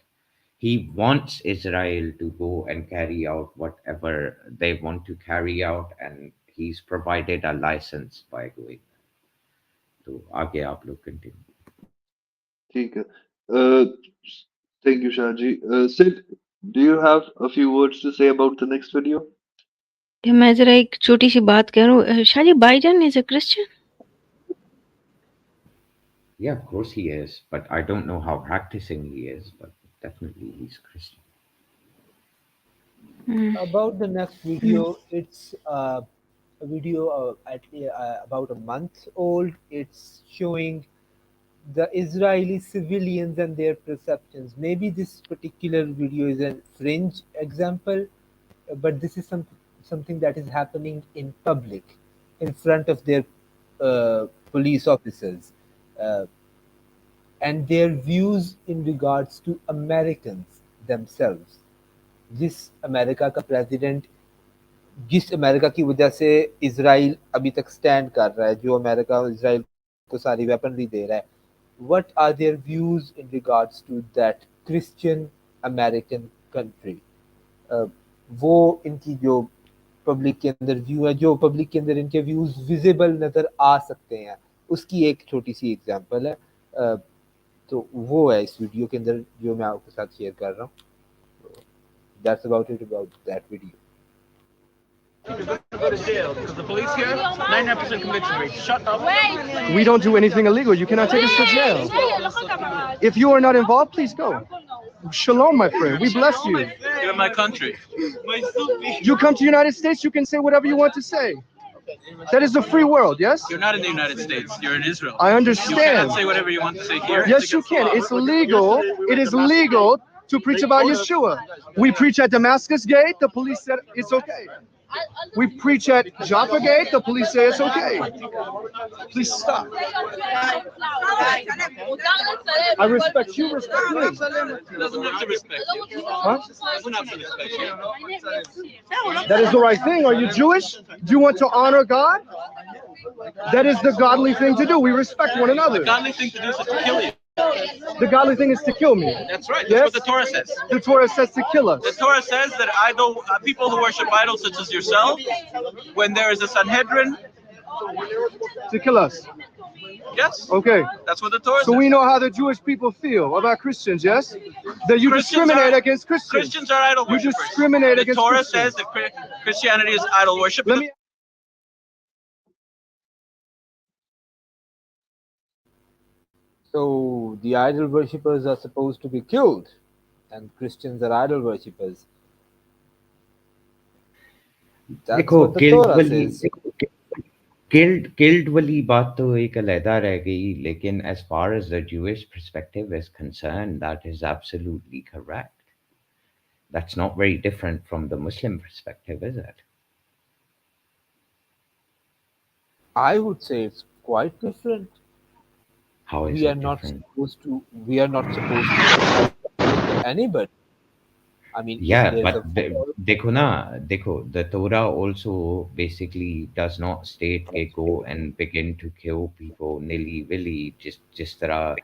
He wants Israel to go and carry out whatever they want to carry out, and he's provided a license by going. तो आगे आप लोग continue. ठीक है. Uh, thank you, Shahji. Sid, do you have a few words to say about the next video? मैं जरा एक छोटी सी बात करूं. शाली Biden is a Christian. Yeah, of course he is, but I don't know how practicing he is, but definitely he's Christian. About the next video, it's a video about a month old. It's showing the Israeli civilians and their perceptions. Maybe this particular video is a fringe example, but this is something that is happening in public, in front of their police officers, uh, and their views in regards to Americans themselves. जिस America का president जिस America की वजह से Israel अभी तक stand कर रहा है, जो अमेरिका इसराइल को सारी वेपनरी दे रहा है, what are their views in regards to that Christian American country? uh, वो इनकी जो पब्लिक के अंदर व्यू है, जो पब्लिक के अंदर इनके व्यूज विजिबल नजर आ सकते हैं, उसकी एक छोटी सी एग्जांपल है। तो वो है इस वीडियो के अंदर जो मैं आपके साथ शेयर कर रहा हूँ। That's about it about that video. To go to jail because the police here, 99% conviction rate. Shut up. We don't do anything illegal. You cannot take us to jail. If you are not involved, please go. Shalom, my friend. We bless you. You're in my country. You come to the United States, you can say whatever you want to say. That is a free world, yes? You're not in the United States. You're in Israel. I You understand. cannot say whatever you want to say here. Yes, you can. It's legal. It is legal to preach about Yeshua. We preach at Damascus Gate. The police said it's okay. We preach at Jaffa Gate. The police say it's okay. Please stop. I respect you. Respect me. He doesn't have to respect you. Huh? He doesn't have to respect you. That is the right thing. Are you Jewish? Do you want to honor God? That is the godly thing to do. We respect one another. The godly thing to do is to kill you. The godly thing is to kill me. That's right. That's Yes? what the Torah says. The Torah says to kill us. The Torah says that people who worship idols such as yourself, when there is a Sanhedrin, To kill us. yes, Okay. that's what the Torah So says. we know how the Jewish people feel about Christians, yes? That you Christians discriminate are- against Christians. Christians are idol You worshippers. discriminate The against Torah Christians. says that Christianity is idol worship. Let me So the idol worshippers are supposed to be killed, and Christians are idol worshippers. That's देखो what the killed Torah वाली says. Killed वाली बात तो एक अलहदा रह गई, लेकिन as far as the Jewish perspective is concerned, that is absolutely correct. That's not very different from the Muslim perspective, is it? I would say it's quite different. How is We are it not different? supposed to. We are not supposed to kill anybody. I mean, if Yeah, there's but a war, देखो ना, देखो, the Torah also basically does not state के go and begin to kill people nilly-willy, जिस तरह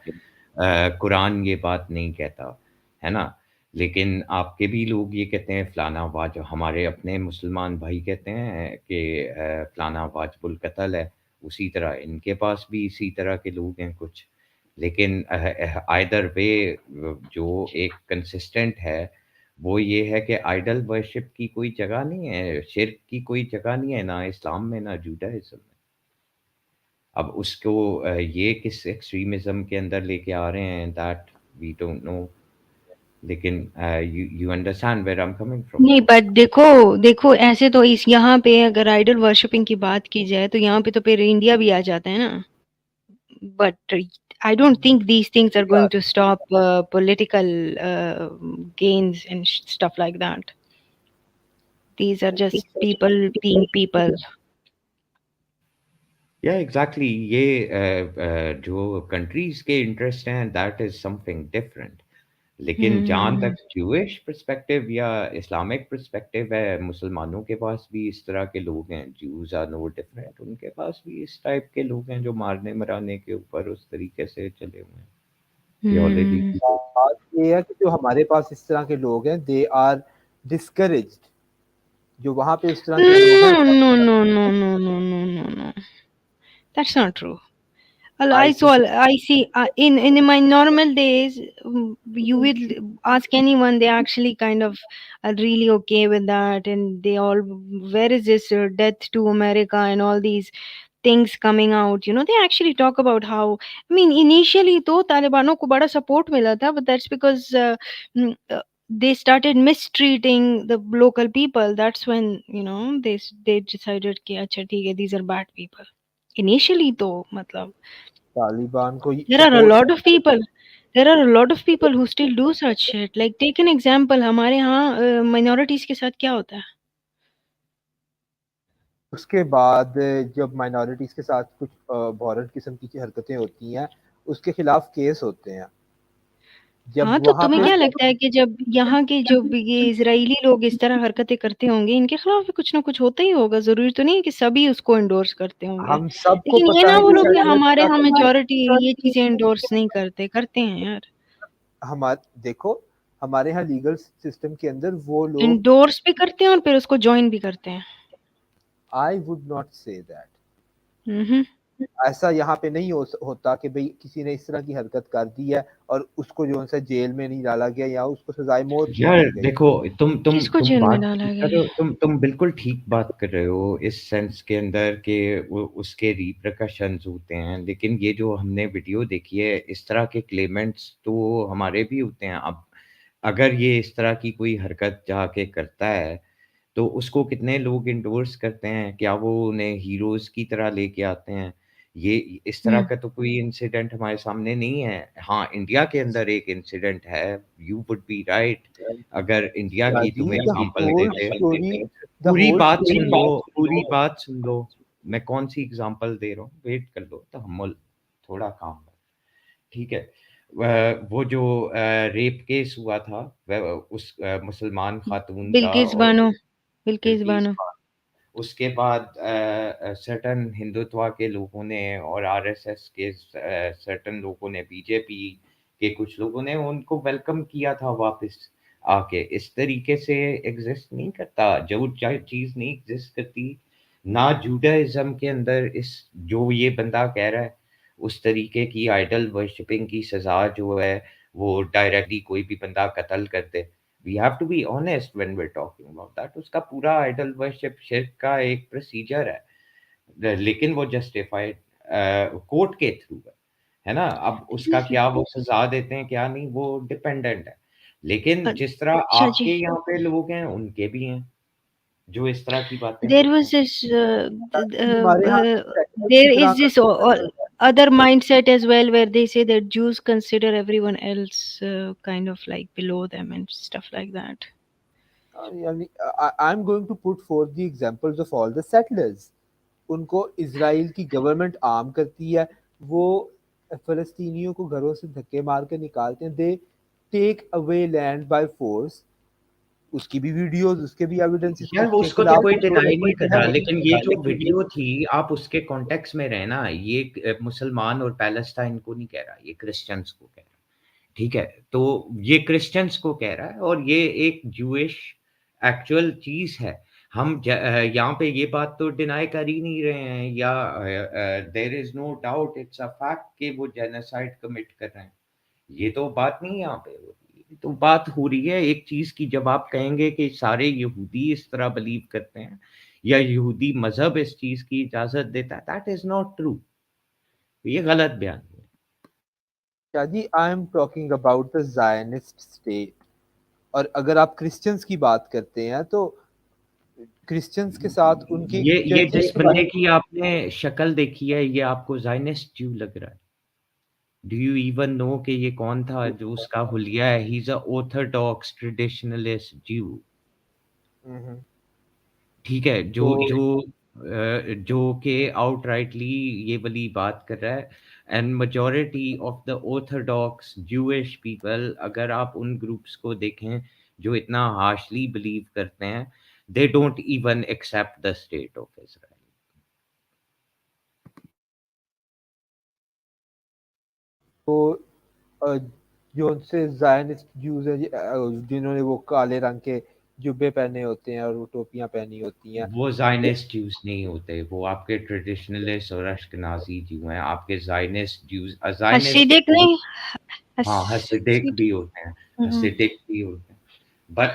कुरान ये बात नहीं कहता, है ना? लेकिन आपके भी लोग ये कहते हैं फलाना वाजिब, हमारे अपने मुसलमान भाई कहते हैं कि फलाना वाजिबुल कत्ल है, उसी तरह इनके पास भी इसी तरह के लोग हैं कुछ। लेकिन आइदर वे जो एक कंसिस्टेंट है वो ये है कि आइडल वर्शिप की कोई जगह नहीं है, शिर्क की कोई जगह नहीं है, ना इस्लाम में ना जुडाइज्म में। अब उसको ये किस एक्सट्रीमिज्म के अंदर लेके आ रहे हैं, दैट वी डोंट नो, लेकिन you understand where I am coming from. नहीं, बट देखो देखो ऐसे तो इस यहाँ पे अगर आइडल वर्शिपिंग की बात की जाए तो यहाँ पे तो फिर इंडिया भी आ जाता है ना। But I don't think these things are going to stop political gains and stuff like that. These are just people being people. या एग्जैक्टली, ये जो कंट्रीज के इंटरेस्ट हैं दैट इज समथिंग डिफरेंट। लेकिन जहाँ तक ज्यूइश पर्सपेक्टिव या Islamic perspective है, मुसलमानों के पास भी इस तरह के लोग हैं, ज्यूज आर नो डिफरेंट, उनके पास भी इस टाइप के लोग हैं जो मारने मराने के ऊपर उस तरीके से चले हुए हैं। ये ऑलरेडी बात ये है कि जो हमारे पास इस तरह के लोग हैं, दे आर डिस्करेज्ड। जो वहां पे इस तरह के लोग हैं, No, no, no, no, no, no, no, no. That's not true. Well, I I see. In my normal days, you will ask anyone. They actually kind of are really okay with that, and they all. Where is this death to America and all these things coming out? You know, they actually talk about how. I mean, initially, तो तालिबानों को बड़ा support मिला था, but that's because they started mistreating the local people. That's when they decided कि अच्छा ठीक है, these are bad people. Initially तो मतलब तालिबान को there are a lot of people. There are a lot of people who still do such shit. Like take an example, हमारे यहाँ minorities के साथ क्या होता है? उसके बाद जब माइनॉरिटीज के साथ कुछ भौरट किस्म की हरकतें होती हैं, उसके खिलाफ केस होते हैं। जब हाँ, तो वहां तुम्हें पे क्या लगता है कि जब यहाँ के जो ये इज़राइली लोग इस तरह हरकतें करते होंगे, इनके खिलाफ भी कुछ ना कुछ होता ही होगा। ज़रूरी तो नहीं है कि सभी उसको एंडोर्स करते होंगे। हम सबको लेकिन ये पता ना है कि बोलो कि सेटलर्स हमारे क्या यहाँ करते मेजॉरिटी हैं। ये चीज़ें एंडोर्स नहीं करते, करते हैं यार। हमारे देखो, हमारे यहाँ लीगल सिस्टम के अंदर वो लोग, एंडोर्स भी करते हैं और फिर उसको जॉइन भी करते हैं। I would not say that, hmm, hmm. ऐसा यहाँ पे नहीं होता कि भाई किसी ने इस तरह की हरकत कर दी है और उसको जो है जेल में नहीं डाला गया या उसको सजाए मौत नहीं यार दी गई। देखो, किसको तुम जेल में बात डाला ठीक कर रहे गया? हो, तुम बिल्कुल ठीक बात कर रहे हो इस सेंस के अंदर कि वो उसके रिप्रकशंस होते हैं, लेकिन ये जो हमने वीडियो देखी है, इस तरह के क्लेमेंट्स तो हमारे भी होते हैं। अब अगर ये इस तरह की कोई हरकत जाके करता है, तो उसको कितने लोग एंडोर्स करते हैं? क्या वो उन्हें हीरोज़ की तरह लेके आते हैं? ये इस तरह हुँ। का तो कोई इंसिडेंट हमारे सामने नहीं है। हाँ, इंडिया के अंदर एक इंसिडेंट है, यू वुड बी राइट। अगर इंडिया की जी, तुम द एग्ज़ाम्पल होल देते, स्टोरी, द पूरी होल बात सुन लो, स्टोरी। पूरी बात सुन लो। मैं कौन-सी एग्ज़ाम्पल दे रहा हूँ, वेट कर लो, तहम्मुल, थोड़ा काम करो, ठीक है? वो जो रेप केस हुआ था, व उस मुसलमान खातून का बिल्किस और बानो, बिल्किस बिल्किस बानो। उसके बाद सर्टेन हिंदुत्व के लोगों ने और आरएसएस के सर्टेन लोगों ने, बीजेपी के कुछ लोगों ने उनको वेलकम किया था वापस आके। इस तरीके से एग्जिस्ट नहीं करता, जो चीज़ नहीं एग्जिस्ट करती, ना जुडाइज्म के अंदर इस जो ये बंदा कह रहा है, उस तरीके की आइडल वर्शिपिंग की सज़ा जो है, वो डायरेक्टली कोई भी बंदा कत्ल कर दे। We have to be honest when we are talking about that. उसका पूरा आइडल वर्शिप शिर्क का एक प्रोसीजर है, लेकिन वो जस्टिफाइड कोर्ट के थ्रू है ना? अब उसका क्या वो सजा देते हैं क्या नहीं, वो डिपेंडेंट है। लेकिन जिस तरह अच्छा जी। आपके यहाँ पे लोग हैं, उनके भी हैं जो इस तरह की बातें There करते was हैं। this, हमारे यहाँ सेटलर्स की there तरह is का this सिस्टम है। other mindset as well where they say that Jews consider everyone else kind of like below them and stuff like that. यानी I am going to put for the examples of all the settlers. उनको Israel की government arm करती है, वो फ़लस्तीनियों को घरों से धक्के मार के निकालते हैं, they take away land by force. उसकी भी वीडियोस, उसके भी एविडेंसेस, यार वो उसके उसको तो खिलाफ कोई भी डिनाई नहीं प्रोटेस्ट कर है। रहा, लेकिन ये जो वीडियो थी, आप उसके कॉन्टेक्स्ट में रहना, ये मुसलमान और पैलेस्टाइन को नहीं कह रहा, ये क्रिश्चियंस को कह रहा है। ठीक है? तो ये क्रिश्चियंस को कह रहा है और ये एक जूइश एक्चुअल चीज़ है। हम यहाँ पे ये बात तो डिनाई कर ही नहीं रहे हैं, या there is no doubt, it's a fact कि वो जेनोसाइड कमिट कर रहे हैं। ये तो बात नहीं यहाँ पे हो रही है। तो बात हो रही है एक चीज़ की, जब आप कहेंगे कि सारे यहूदी इस तरह बिलीव करते हैं या यहूदी मज़हब इस चीज़ की इजाज़त देता है, दैट इज़ नॉट ट्रू। ये गलत बयान है। शादी, I am talking about the Zionist state. और अगर आप क्रिश्चियंस की बात करते हैं तो क्रिश्चियंस के साथ उनकी ये चर्चेस जिस के बंदे बारे की आपने शक्ल देखी है, ये आपको ज़ायनिस्ट ज्यू लग रहा है? डू यू इवन नो कि ये कौन था जो उसका हुलिया है? He is a Orthodox traditionalist ज्यू। में। ठीक है, तो जो कि आउटराइटली ये वाली बात कर रहा है। And majority of the Orthodox Jewish people, अगर आप उन ग्रुप्स को देखें जो इतना हार्शली बिलीव करते हैं, they don't even accept the state of Israel. तो अ, जो उनसे ज़ायनिस्ट ज्यूज़ हैं, जिन्होंने वो काले रंग के जुब्बे पहने होते हैं और वो टोपियाँ पहनी होती हैं। वो ज़ायनिस्ट ज्यूज़ नहीं होते, वो आपके ट्रेडिशनलिस्ट और अश्केनाज़ी ज्यू हैं। आपके Zionist Jews, Zionist Hasidic Jews, नहीं, हाँ, हसिडिक हसीदिक। भी होते हैं, हम्म। हसिडिक भी होते हैं। बट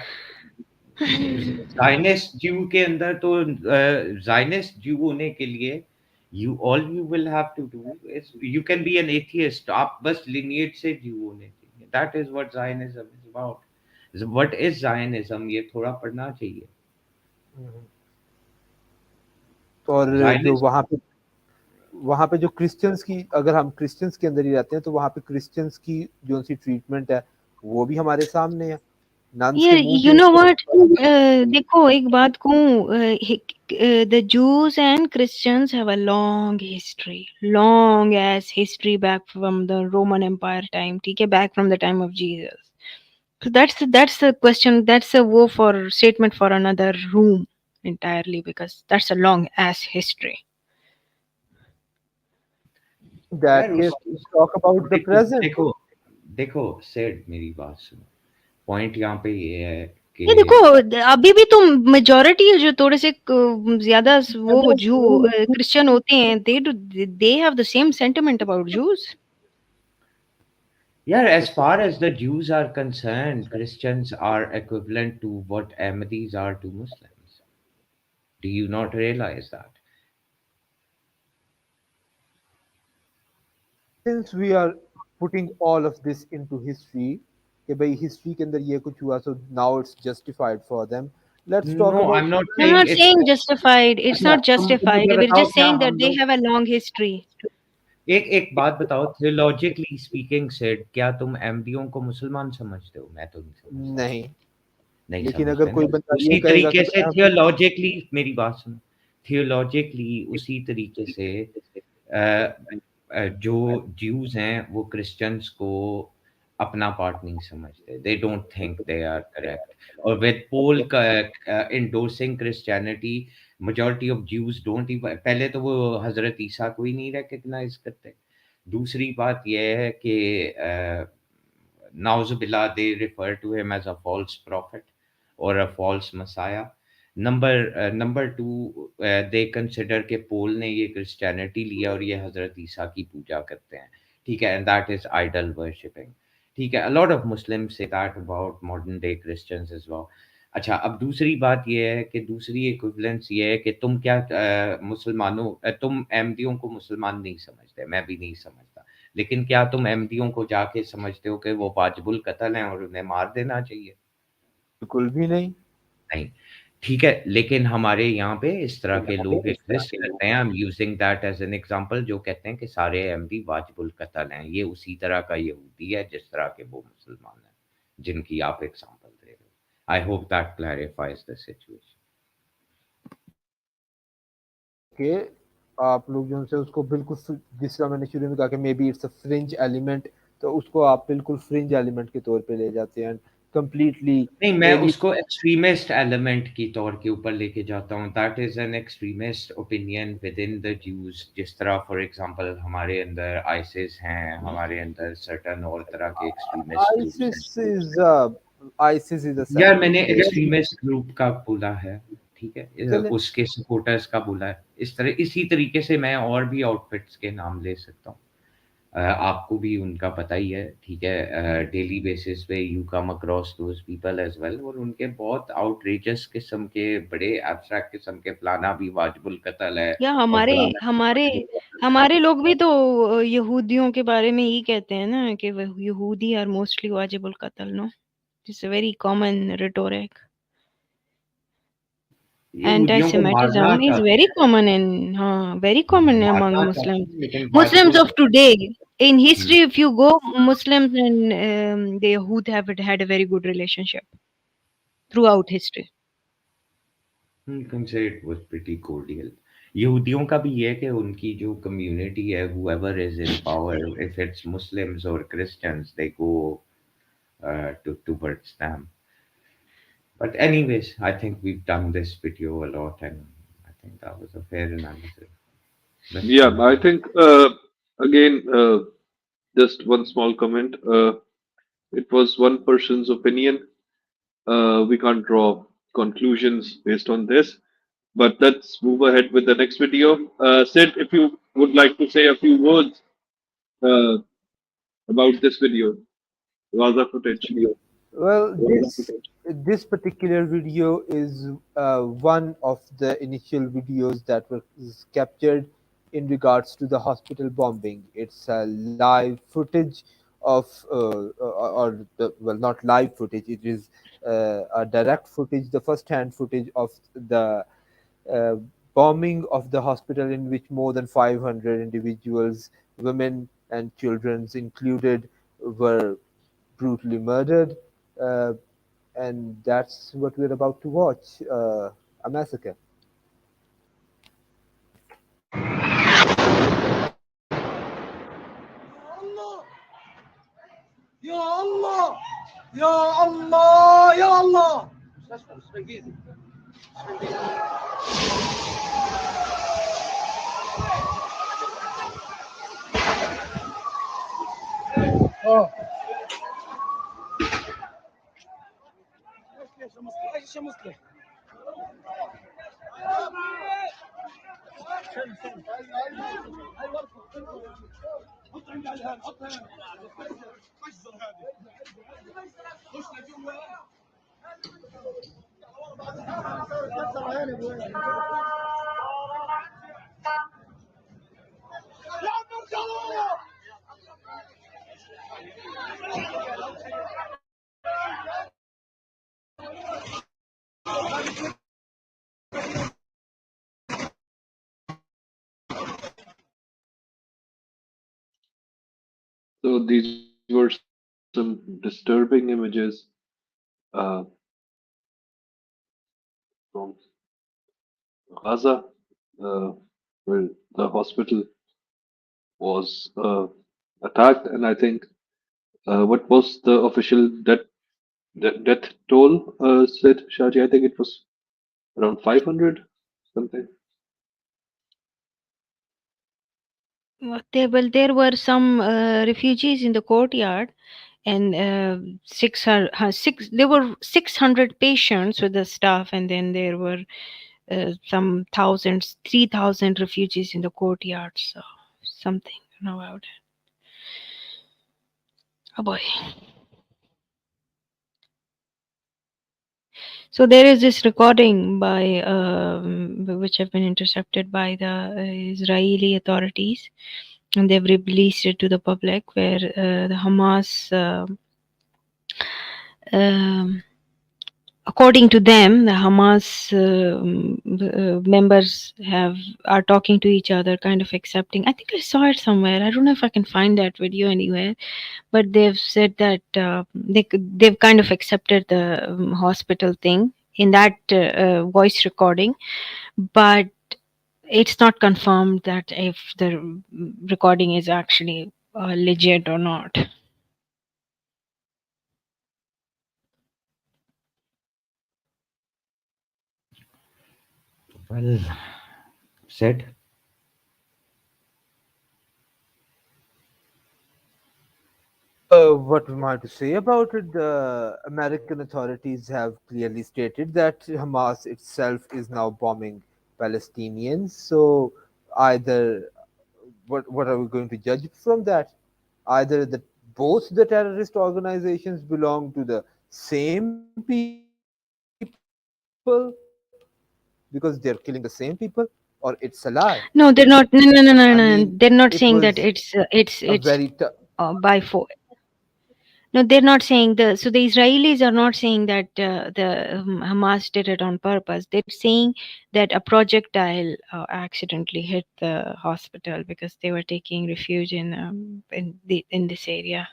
ज़ायनिस्ट ज्यू के अंदर तो ज़ायनिस्ट ज्यू होने के लिए you all you will have to do is you can be an atheist. आप बस लिनिएज से ज्यू होने चाहिए। That is what Zionism is about. What is Zionism, ये थोड़ा पढ़ना चाहिए। और जो ज़ायनिज़्म वहाँ पे जो क्रिश्चियंस की, अगर हम क्रिश्चियंस के अंदर ही रहते हैं तो वहाँ पे क्रिश्चियंस की जो सी ट्रीटमेंट है वो भी हमारे सामने है। nuns के Yeah, मुंह you पे know उनके what? देखो एक बात कहूँ, the Jews and Christians have a long history, long as history back from the Roman Empire time. ठीक है, back from the time of Jesus. So that's the question. That's a war for statement for another room entirely because that's a long ass history. in यार that case उस let's talk about the देखो present. देखो देखो said मेरी बात सुनो। Point यहाँ पे ये है कि ये देखो अभी भी तो मेजॉरिटी है जो थोड़े से ज्यादा वो जू क्रिश्चियन होते हैं they have the same sentiment about Jews. यार as far as the Jews are concerned, Christians are equivalent to what Ahmadis are to Muslims. Do you not realize that? Since we are putting all of this into history कि भाई history के अंदर ये कुछ हुआ so now it's justified for them, let's talk No, about I'm the not I'm saying not present. it's saying justified. It's अच्छा not तुम justified. मुझे We're बताओ just क्या saying that हम they लोग have a long history. एक एक बात बताओ थियोलॉजिकली स्पीकिंग सेड क्या तुम अहमदियों को मुसलमान समझते हो? मैं तो नहीं समझता। नहीं, नहीं लेकिन अगर समझते कोई ना। बंदा ये उसी कहेगा कि तरीके से भाई हम थियोलॉजिकली मेरी बात सुनो। थियोलॉजिकली उसी तरीके से अ, जो ज्यूज हैं वो क्रिश्चियंस को अपना पार्ट नहीं समझते। They don't think they are correct. और with Paul endorsing Christianity majority of Jews don't even पहले तो वो हजरत ईसा को ही नहीं रिकग्नाइज करते। दूसरी बात यह है कि Nauzubillah, they refer to him as a false prophet or a false messiah. Number two, they consider कि पोल ने ये क्रिश्चियनिटी लिया और ये हजरत ईसा की पूजा करते हैं। ठीक है, and that is idol worshipping। ठीक है, a lot of Muslims say that about modern day Christians as well। अच्छा, अब दूसरी बात ये है कि दूसरी इक्विवेलेंस ये है कि तुम क्या तुम अहमदियों को मुसलमान नहीं समझते, मैं भी नहीं समझता। लेकिन क्या तुम अहमदियों को जाके समझते हो कि वो वाजिबुल कत्ल हैं और उन्हें मार देना चाहिए? बिल्कुल भी नहीं। नहीं। ठीक है, लेकिन हमारे यहाँ पे इस तरह के लोग एग्ज़िस्ट करते हैं। I am using that as an example जो कहते हैं कि सारे अहमदी वाजिबुल कत्ल हैं। ये उसी तरह का यहूदी है जिस तरह के वो मुसलमान हैं, जिनकी आप एग्ज़ाम्पल दे रहे हो। I hope that clarifies the situation. कि आप लोग जो उनसे उसको बिल्कुल जिस तरह मैंने शुरू में कहा कि may be it's a fringe element, तो उसको आप बिल्कुल फ्रिंज एलिमेंट के तौर पे ले जाते हैं, कंप्लीटली नहीं, मैं एलियन। उसको एक्सट्रीमिस्ट एलिमेंट की तौर के ऊपर लेके जाता हूँ। That is an extremist opinion within the Jews. जिस तरह फॉर एग्ज़ाम्पल हमारे अंदर आइसिस हैं, हमारे अंदर सर्टेन और तरह के एक्सट्रीमिस्ट ग्रुप्स हैं। ISIS is ISIS is a यार मैंने सेपरेट एक्सट्रीमिस्ट ग्रुप का बोला है, ठीक है? चले। उसके सपोर्टर्स का बोला है। इसी तरीके से मैं और भी आउटफिट्स के नाम ले सकता हूँ। आपको भी उनका पता ही है, ठीक है? डेली बेसिस पे you come across those people as well और उनके बहुत आउटरेजस किस्म के बड़े एब्स्ट्रैक्ट किस्म के फलाना भी वाजिबुल कत्ल है या और हमारे फलाना हमारे हमारे लोग भी तो यहूदियों के बारे में यही कहते हैं ना कि वह यहूदी आर मोस्टली वाजिबुल कत्ल, no? It's a very common rhetoric. यहूदियों को मारना Anti-Semitism is चाहते very हैं, common in very common among मारना चाहते Muslims. हैं लेकिन Muslims वाजिबुल of today, in hmm. history, if you go, Muslims and the Yahud have had a very good relationship throughout history. You can say it was pretty cordial। यहूदियों का भी ये है कि उनकी जो कम्युनिटी है whoever is in power if it's Muslims or Christians they go towards them। But anyways, I think we've done this video a lot and I think that was a fair analysis। Let's Yeah, move I on। think again, just one small comment. It was one person's opinion. We can't draw conclusions based on this. But let's move ahead with the next video. Sid, if you would like to say a few words uh, about this video, Gaza footage. Well, this particular video is one of the initial videos that was captured in regards to the hospital bombing. It's a live footage of, well, not live footage. It is a direct footage, the first-hand footage of the uh, bombing of the hospital in which more than 500 individuals, women and children included, were brutally murdered. Uh, and that's what we're about to watch, a massacre. So these were some disturbing images uh, from Gaza, uh, where the hospital was attacked, and I think what was the official death toll? Said Shaji, I think it was around 500 something. There were some refugees in the courtyard, and 600 patients with the staff, and then there were some thousands, 3,000 refugees in the courtyard. So something about it. Oh boy. So there is this recording by which have been intercepted by the Israeli authorities, and they've released it to the public, where the Hamas, um, according to them, the Hamas members are talking to each other, kind of accepting. I think I saw it somewhere. I don't know if I can find that video anywhere, but they've said that they've kind of accepted the hospital thing in that voice recording, but it's not confirmed that if the recording is actually legit or not. Well said. What am I to say about it? The American authorities have clearly stated that Hamas itself is now bombing Palestinians. So, either what are we going to judge from that? Either that both the terrorist organizations belong to the same people because they're killing the same people, or it's a lie. No, they're not. No, no, I no, no, mean, no. They're it not saying was that a very by force. No, they're not saying the. So the Israelis are not saying that the Hamas did it on purpose. They're saying that a projectile accidentally hit the hospital because they were taking refuge in this area.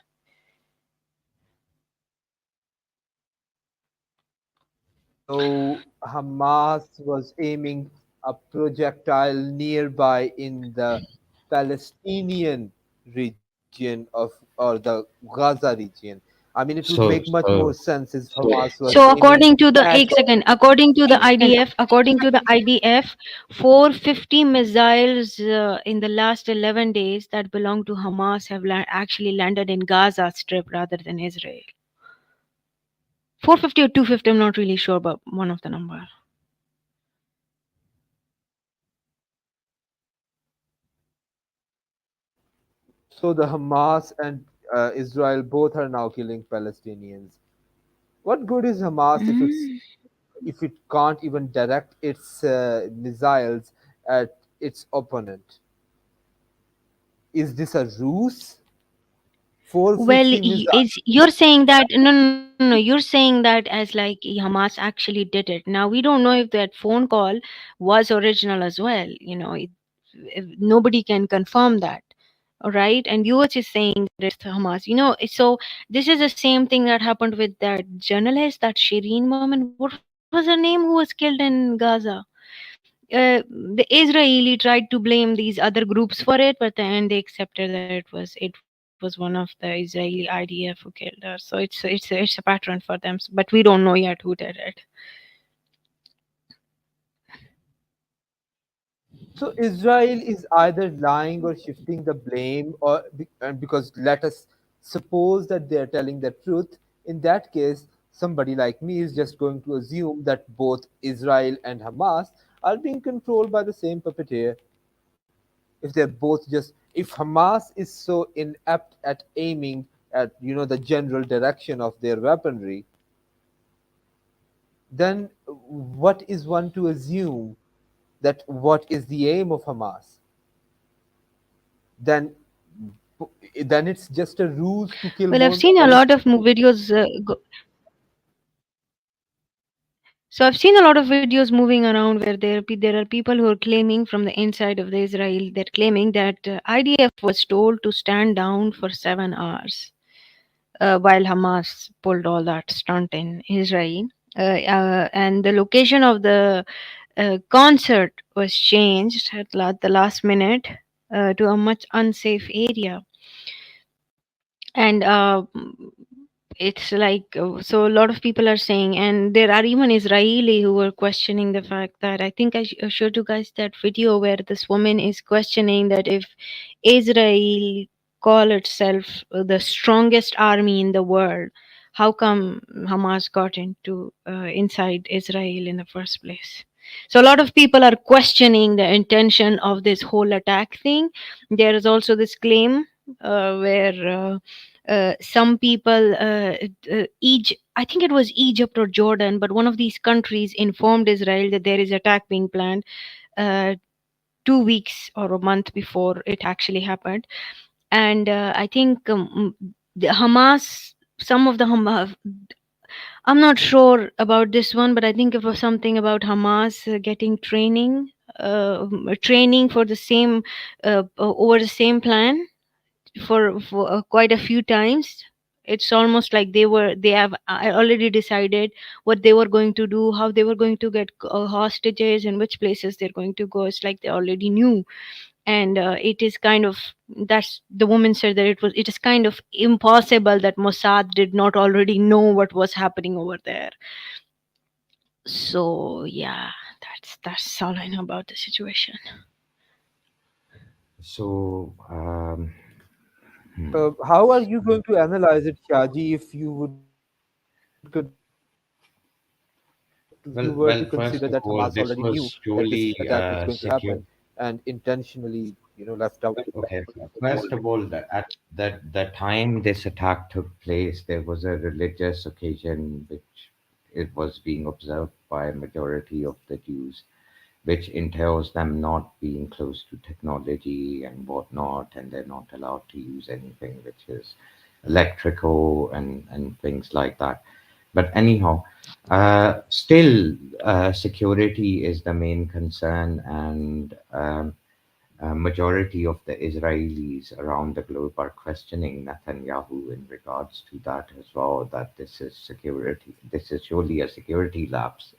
so Hamas was aiming a projectile nearby in the Palestinian region of or the Gaza region. I mean, it would make So, much more so, sense if Hamas was So aiming according to the at. एक second, according to the IDF, 450 missiles in the last 11 days that belong to Hamas have actually landed in Gaza Strip rather than Israel. 450 or 250, I'm not really sure, but one of the number. So the Hamas and Israel both are now killing Palestinians. What good is Hamas Mm. if it can't even direct its missiles at its opponent? Is this a ruse? Well, 450 missiles. you're saying that no, you're saying that as like Hamas actually did it. Now we don't know if that phone call was original as well. Nobody can confirm that. right? And US is saying that it's Hamas. So this is the same thing that happened with that journalist, that Shireen woman. What was her name, who was killed in Gaza? The Israeli tried to blame these other groups for it, but at the end they accepted that it was one of the Israeli IDF who killed her. So it's a pattern for them, but we don't know yet who did it. So Israel is either lying or shifting the blame, and because let us suppose that they are telling the truth. In that case, somebody like me is just going to assume that both Israel and Hamas are being controlled by the same puppeteer. If they're both just, if Hamas is so inept at aiming at the general direction of their weaponry, then what is one to assume that what is the aim of Hamas? Then it's just a ruse to kill Well, I've more seen a lot of Palestinians. videos. So I've seen a lot of videos moving around where there are people who are claiming from the inside of the Israel. They're claiming that IDF was told to stand down for 7 hours while Hamas pulled all that stunt in Israel. And the location of the concert was changed at the last minute to a much unsafe area. And it's like so a lot of people are saying, and there are even Israeli who are questioning the fact that I think I showed you guys that video where this woman is questioning that if Israel call itself the strongest army in the world, how come Hamas got into inside Israel in the first place? So a lot of people are questioning the intention of this whole attack thing. There is also this claim where some people, I think it was Egypt or Jordan, but one of these countries informed Israel that there is attack being planned uh, 2 weeks or a month before it actually happened. And I think the Hamas, some of the Hamas, I'm not sure about this one, but I think it was something about Hamas getting training for the same over the same plan for quite a few times. It's almost like they have already decided what they were going to do, how they were going to get hostages, and which places they're going to go. It's like they already knew. And it is kind of, that's the woman said that it is kind of impossible that Mossad did not already know what was happening over there. So yeah, that's all I know about the situation. So, hmm. How are you going to analyze it, Shaji, if you would you were to consider that Hamas Well, already first knew of all, that this this was attack was going surely to happen secure. and intentionally left out? Okay, first of all, at the time this attack took place, there was a religious occasion which it was being observed by a majority of the Jews, which entails them not being close to technology and whatnot, and they're not allowed to use anything which is electrical and things like that. But anyhow, still, security is the main concern, and a majority of the Israelis around the globe are questioning Netanyahu in regards to that as well, that this is surely a security lapse.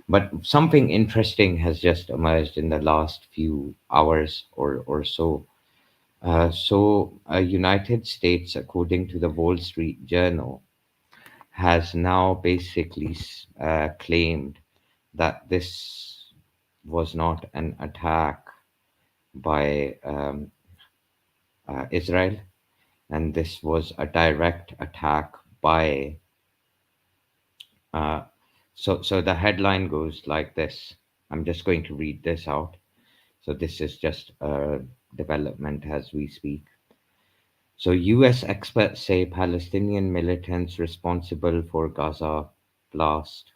But something interesting has just emerged in the last few hours or so. United States, according to the Wall Street Journal, has now basically claimed that this was not an attack by Israel, and this was a direct attack by. Uh, so the headline goes like this. I'm just going to read this out. So this is just a development as we speak. So U.S. experts say Palestinian militants responsible for Gaza blast.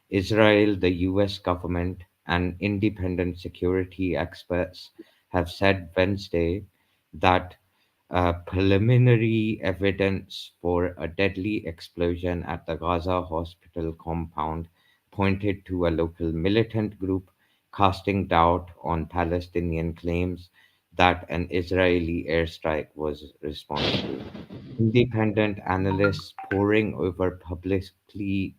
Israel, the US government, and independent security experts have said Wednesday that preliminary evidence for a deadly explosion at the Gaza hospital compound pointed to a local militant group casting doubt on Palestinian claims that an Israeli airstrike was responsible. Independent analysts poring over publicly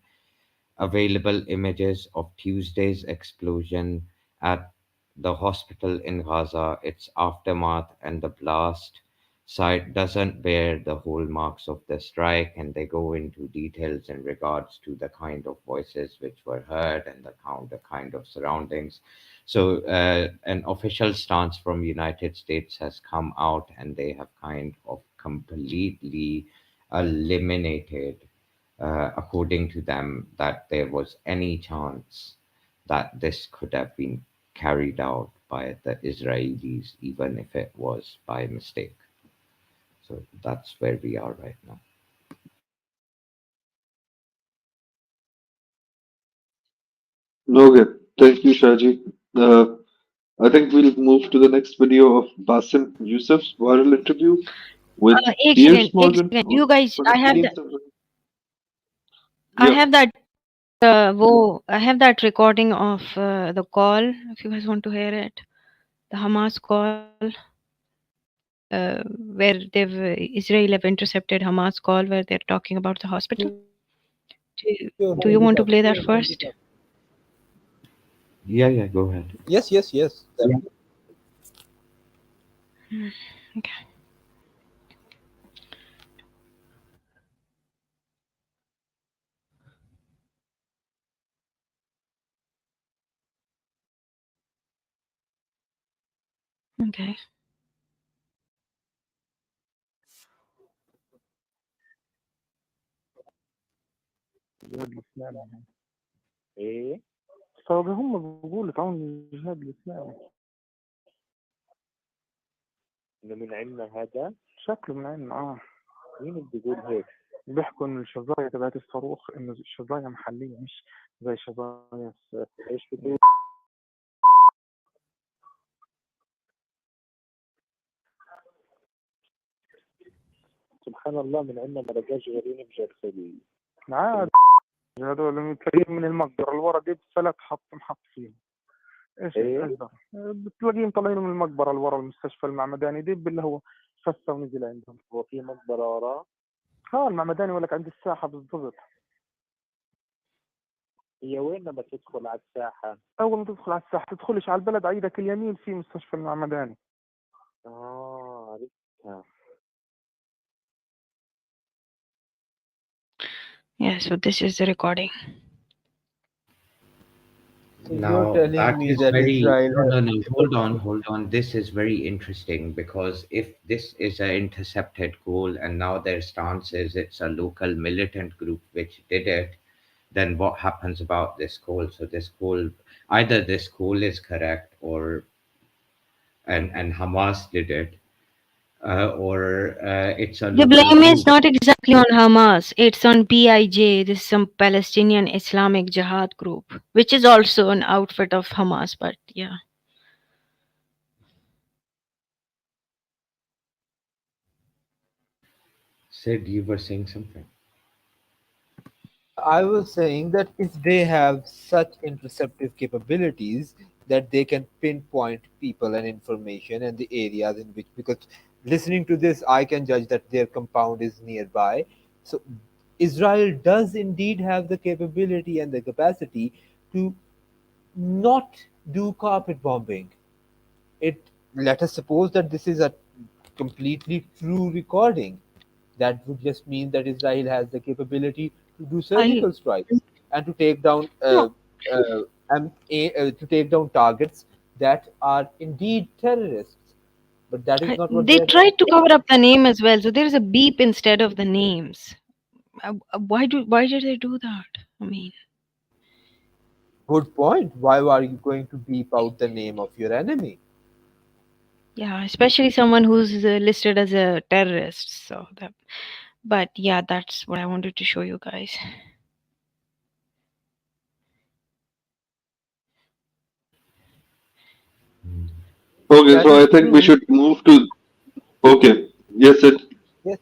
available images of Tuesday's explosion at the hospital in Gaza, its aftermath, and the blast site doesn't bear the hallmarks of the strike, and they go into details in regards to the kind of voices which were heard and the kind of surroundings. So, an official stance from United States has come out, and they have kind of completely eliminated, according to them, that there was any chance that this could have been carried out by the Israelis, even if it was by mistake. So that's where we are right now. Okay, thank you, Shaji. I think we'll move to the next video of Basim Youssef's viral interview with Piers Ek Morgan second. You on guys, 28th of I yeah. have that I have that recording of the call. If you guys want to hear it, the Hamas call, where Israel have intercepted Hamas call where they're talking about the hospital. Sure, Do you send it want to up. play that first? Yeah, yeah, go ahead. Yes, yes, yes. Okay. Okay. الجهاد الإسلامي. إيه فهم بيقولوا تعاون الجهاد الإسلامي. إنه من عنا هذا شكله من عنا مين اللي بيقول هيك؟ بيحكوا إن الشظايا تبعت الصاروخ إنه الشظايا محلية مش زي شظايا إيش بتقول؟ سبحان الله من عنا ما لقاش غيرين بجرثومين. عاد هذول تلاقيهم من المقبرة الورا دي بثلاث محط فيهم. ايش الأجدر؟ بتلاقيهم طالعين من المقبرة اللي ورا المستشفى المعمداني دي اللي هو فسه ونزل عندهم. هو في مقبرة وراه؟ اه المعمداني ولك عند الساحة بالضبط. هي وين لما تدخل على الساحة؟ أول ما تدخل على الساحة تدخلش على البلد عيدك اليمين في مستشفى المعمداني. عرفتها. Yeah. So this is the recording. So you're Now, telling that me is that very, Israel no, has no, the no, hold on, capability. hold on. This is very interesting because if this is an intercepted goal and now their stance is it's a local militant group which did it, then what happens about this call? So this call, either this call is correct or and Hamas did it, or it's a The local blame is group. not exactly on Hamas. It's on PIJ. This is some Palestinian Islamic Jihad group, which is also an outfit of Hamas. But yeah. Said you were saying something. Yeah, I was saying that if they have such interceptive capabilities that they can pinpoint people and information and the areas in which, because listening to this, I can judge that their compound is nearby. So Israel does indeed have the capability and the capacity to not do carpet bombing. It Let us suppose that this is a completely true recording. That would just mean that Israel has the capability to do I surgical strikes and to take down no. to take down targets that are indeed terrorists. But that is not what they They are tried trying to to cover do. up the name as well. So there is a beep instead of the names. Why did they do that? I mean, Good point. Why are you going to beep out the name of your enemy? yeah, especially someone who's listed as a terrorist. So that, but yeah, that's what I wanted to show you guys. Mm. If Okay, that so is I think we true, should move to okay. Yes, it yes,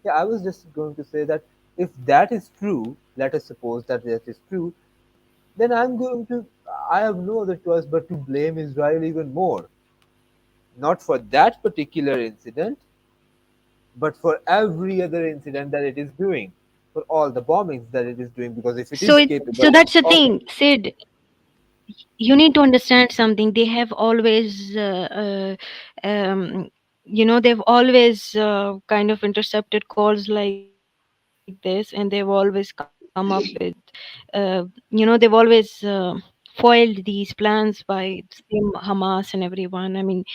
yeah, I was just going to say that if that is true, let us suppose that that is true, then I have no other choice but to blame Israel even more. not for that particular incident, but for every other incident that it is doing, for all the bombings that it is doing, because if it is capable So that's the of, thing, Sid. You need to understand something. They have always, they've always kind of intercepted calls like this, and they've always come up with, they've always foiled these plans by same Hamas and everyone. I mean,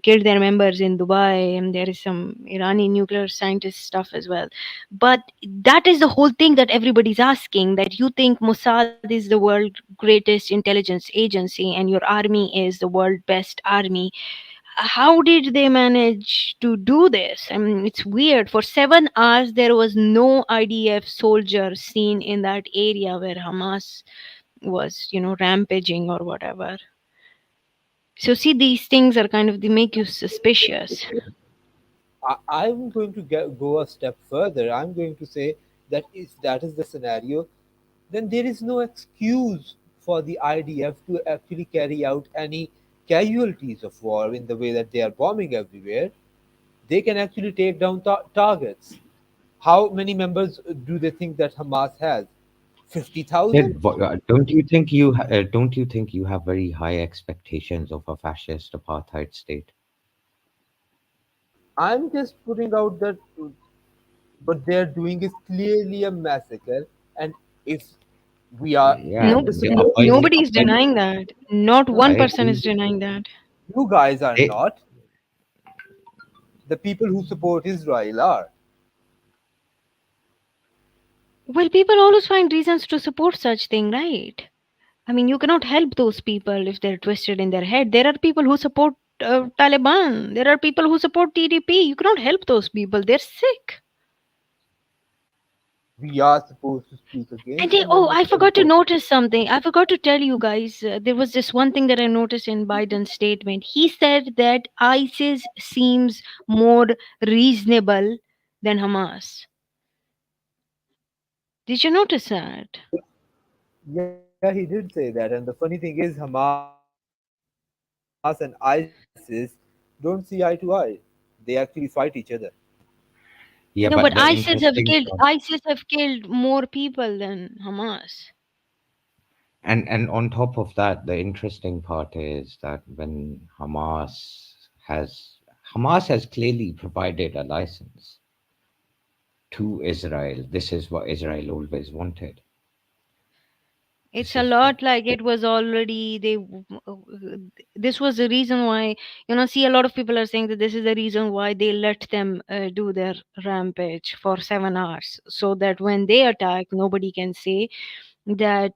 killed their members in Dubai, and there is some Iranian nuclear scientist stuff as well. But that is the whole thing that everybody's asking, that you think Mossad is the world's greatest intelligence agency and your army is the world's best army. How did they manage to do this? I mean, it's weird. For 7 hours, there was no IDF soldier seen in that area where Hamas was, rampaging or whatever. So see, these things are kind of, they make you suspicious. I'm going to go a step further. I'm going to say that if that is the scenario, then there is no excuse for the IDF to actually carry out any casualties of war in the way that they are bombing everywhere. They can actually take down targets. How many members do they think that Hamas has? 50,000? don't you think you have very high expectations of a fascist apartheid state? I'm just putting out that what they are doing is clearly a massacre. And if we are Yeah, No, the considering, nobody is denying that. Not I one person agree. is denying that. you guys are They, not, the people who support Israel are. Well, people always find reasons to support such thing, right? I mean, you cannot help those people if they're twisted in their head. There are people who support Taliban. There are people who support TDP. You cannot help those people. They're sick. We are supposed to speak And against they, them when oh, we I can. forgot to notice something. I forgot to tell you guys. There was this one thing that I noticed in Biden's statement. He said that ISIS seems more reasonable than Hamas. Did you notice that? Yeah, he did say that. And the funny thing is, Hamas and ISIS don't see eye to eye. They actually fight each other. yeah, No, but but the interesting part, ISIS have killed more people than Hamas. and on top of that, the interesting part is that when has Hamas has clearly provided a license to Israel. This is what Israel always wanted. It's This a is what. lot like it was already this was the reason why, see, a lot of people are saying that this is the reason why they let them do their rampage for 7 hours, so that when they attack nobody can say that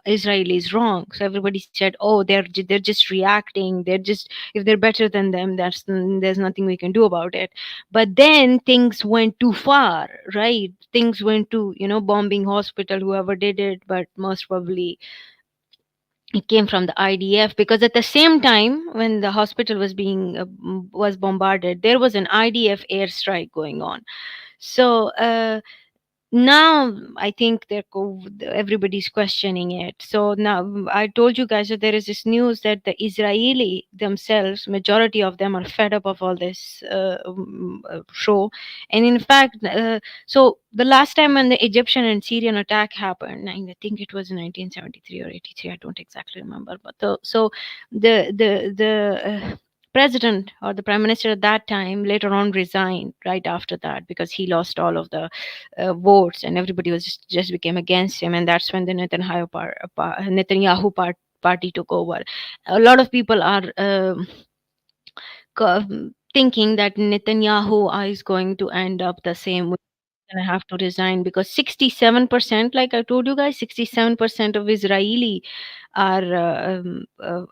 Israel is wrong. So everybody said, oh, they're just reacting, they're just, if they're better than them, there's nothing we can do about it. But then things went too far, right? Things went to, bombing hospital, whoever did it, but most probably it came from the IDF, because at the same time when the hospital was being was bombarded, there was an IDF airstrike going on. So now I think everybody's questioning it. So now I told you guys that there is this news that the Israeli themselves, majority of them, are fed up of all this show. And in fact, so the last time when the Egyptian and Syrian attack happened, I think it was in 1973 or 83, I don't exactly remember, but the president or the prime minister at that time later on resigned right after that, because he lost all of the votes, and everybody was just became against him. And that's when the Netanyahu party took over. A lot of people are thinking that Netanyahu is going to end up the same way, and I have to resign, because 67%, like I told you guys, 67% of Israeli are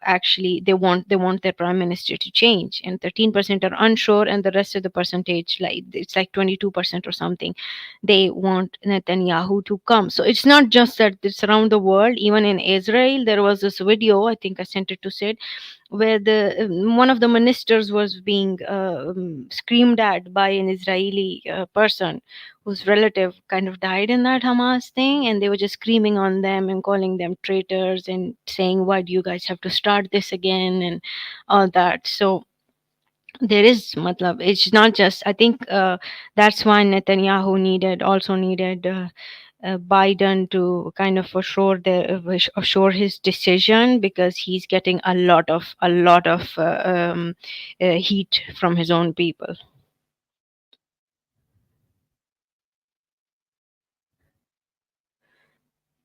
actually, they want their prime minister to change, and 13% are unsure, and the rest of the percentage, like it's like 22% or something, they want Netanyahu to come. So it's not just that, it's around the world. Even in Israel, there was this video, I think I sent it to Sid, where the one of the ministers was being screamed at by an Israeli person whose relative kind of died in that Hamas thing, and they were just screaming on them and calling them traitors and and saying, why do you guys have to start this again and all that. So there is matlab, it's not just, I think that's why Netanyahu needed Biden to kind of assure his decision, because he's getting a lot of heat from his own people.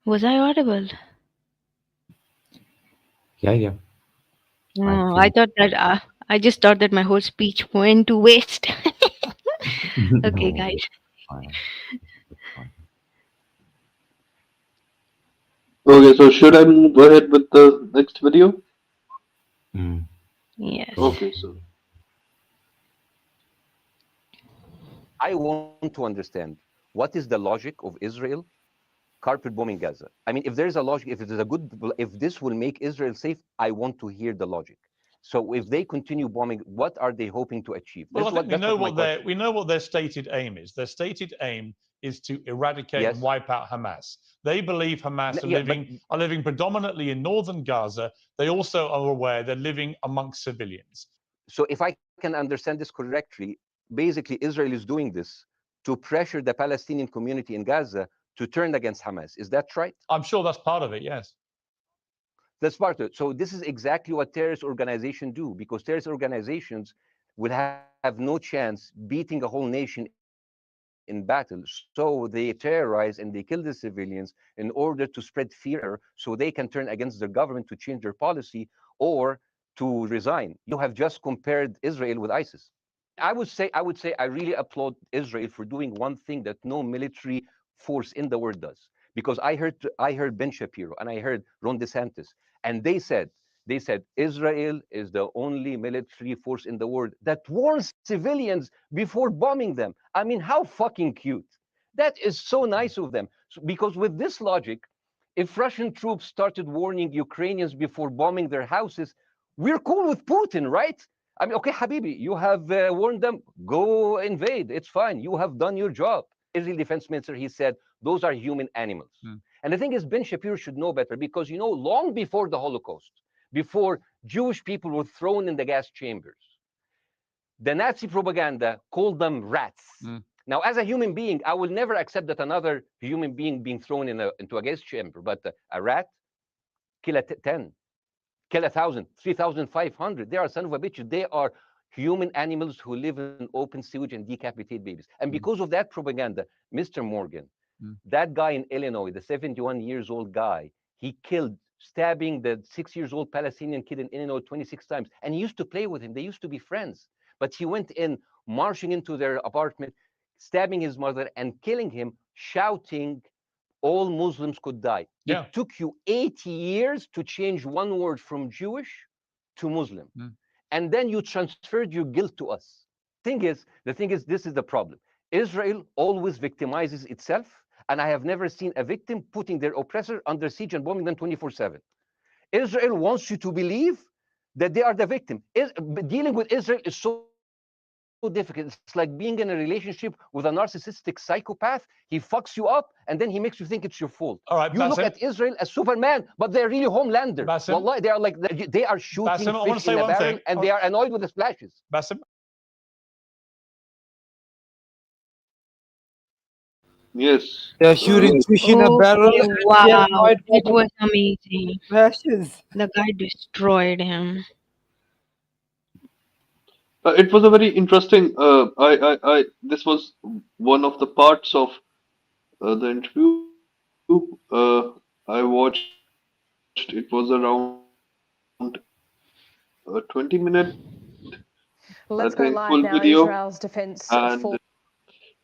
Was I audible? Yeah, yeah. I Oh, I think thought that I just thought that my whole speech went to waste. Okay, no, guys. it's fine. It's fine. Okay, so should I move ahead with the next video? Mm, Yes. go. Okay, so I want to understand what is the logic of Israel carpet bombing Gaza. I mean, if there is a logic, if it is a good, if this will make Israel safe, I want to hear the logic. So if they continue bombing, what are they hoping to achieve? Well, I think That's what my question we is. know what their stated aim is. Their stated aim is to eradicate and Yes. wipe out Hamas. They believe Hamas Yeah, but are living predominantly in northern Gaza. They also are aware they're living amongst civilians. so if I can understand this correctly, basically Israel is doing this to pressure the Palestinian community in Gaza to turn against Hamas. Is that right? I'm sure that's part of it. Yes. That's part of it. So this is exactly what terrorist organizations do, because terrorist organizations will have no chance beating a whole nation in battle. So they terrorize and they kill the civilians in order to spread fear, so they can turn against their government to change their policy or to resign. You have just compared Israel with ISIS. I would say I really applaud Israel for doing one thing that no military force in the world does. Because I heard Ben Shapiro and I heard Ron DeSantis, and they said Israel is the only military force in the world that warns civilians before bombing them. I mean, how fucking cute! That is so nice of them. Because with this logic, if Russian troops started warning Ukrainians before bombing their houses, we're cool with Putin, right? I mean, okay, Habibi, you have warned them, go invade. It's fine. You have done your job. Israeli defense minister, he said, those are human animals. And the thing is, Ben Shapiro should know better because, long before the Holocaust, before Jewish people were thrown in the gas chambers, the Nazi propaganda called them rats. Now, as a human being, I will never accept that another human being being thrown into a gas chamber, but a rat, kill 10, kill 1,000, 3,500. They are son of a bitch. They are human animals who live in open sewage and decapitate babies. And because of that propaganda, Mr. Morgan, that guy in Illinois, the 71 years old guy, he killed, stabbing the 6 years old Palestinian kid in Illinois 26 times. And he used to play with him. They used to be friends. But he went in, marching into their apartment, stabbing his mother and killing him, shouting, all Muslims could die. Yeah. It took you 80 years to change one word from Jewish to Muslim. And then you transferred your guilt to us. The thing is, this is the problem. Israel always victimizes itself, and I have never seen a victim putting their oppressor under siege and bombing them 24/7. Israel wants you to believe that they are the victim. Dealing with Israel is so difficult. It's like being in a relationship with a narcissistic psychopath. He fucks you up, and then he makes you think it's your fault. All right, You look at Bassem. Israel as Superman, but they're really Homelander. Bassem. Wallahi, they are shooting Bassem, I want to fish say in a one barrel, thing. and they are annoyed with the splashes. Bassem. yes, They're shooting fish in a barrel Okay, and they're wow, annoyed by that the was amazing. flashes. The guy destroyed him. it was a very interesting. This was one of the parts of the interview. I watched. It was around 20 minute, I think, full video, Let's go live now. and Israel's defense force.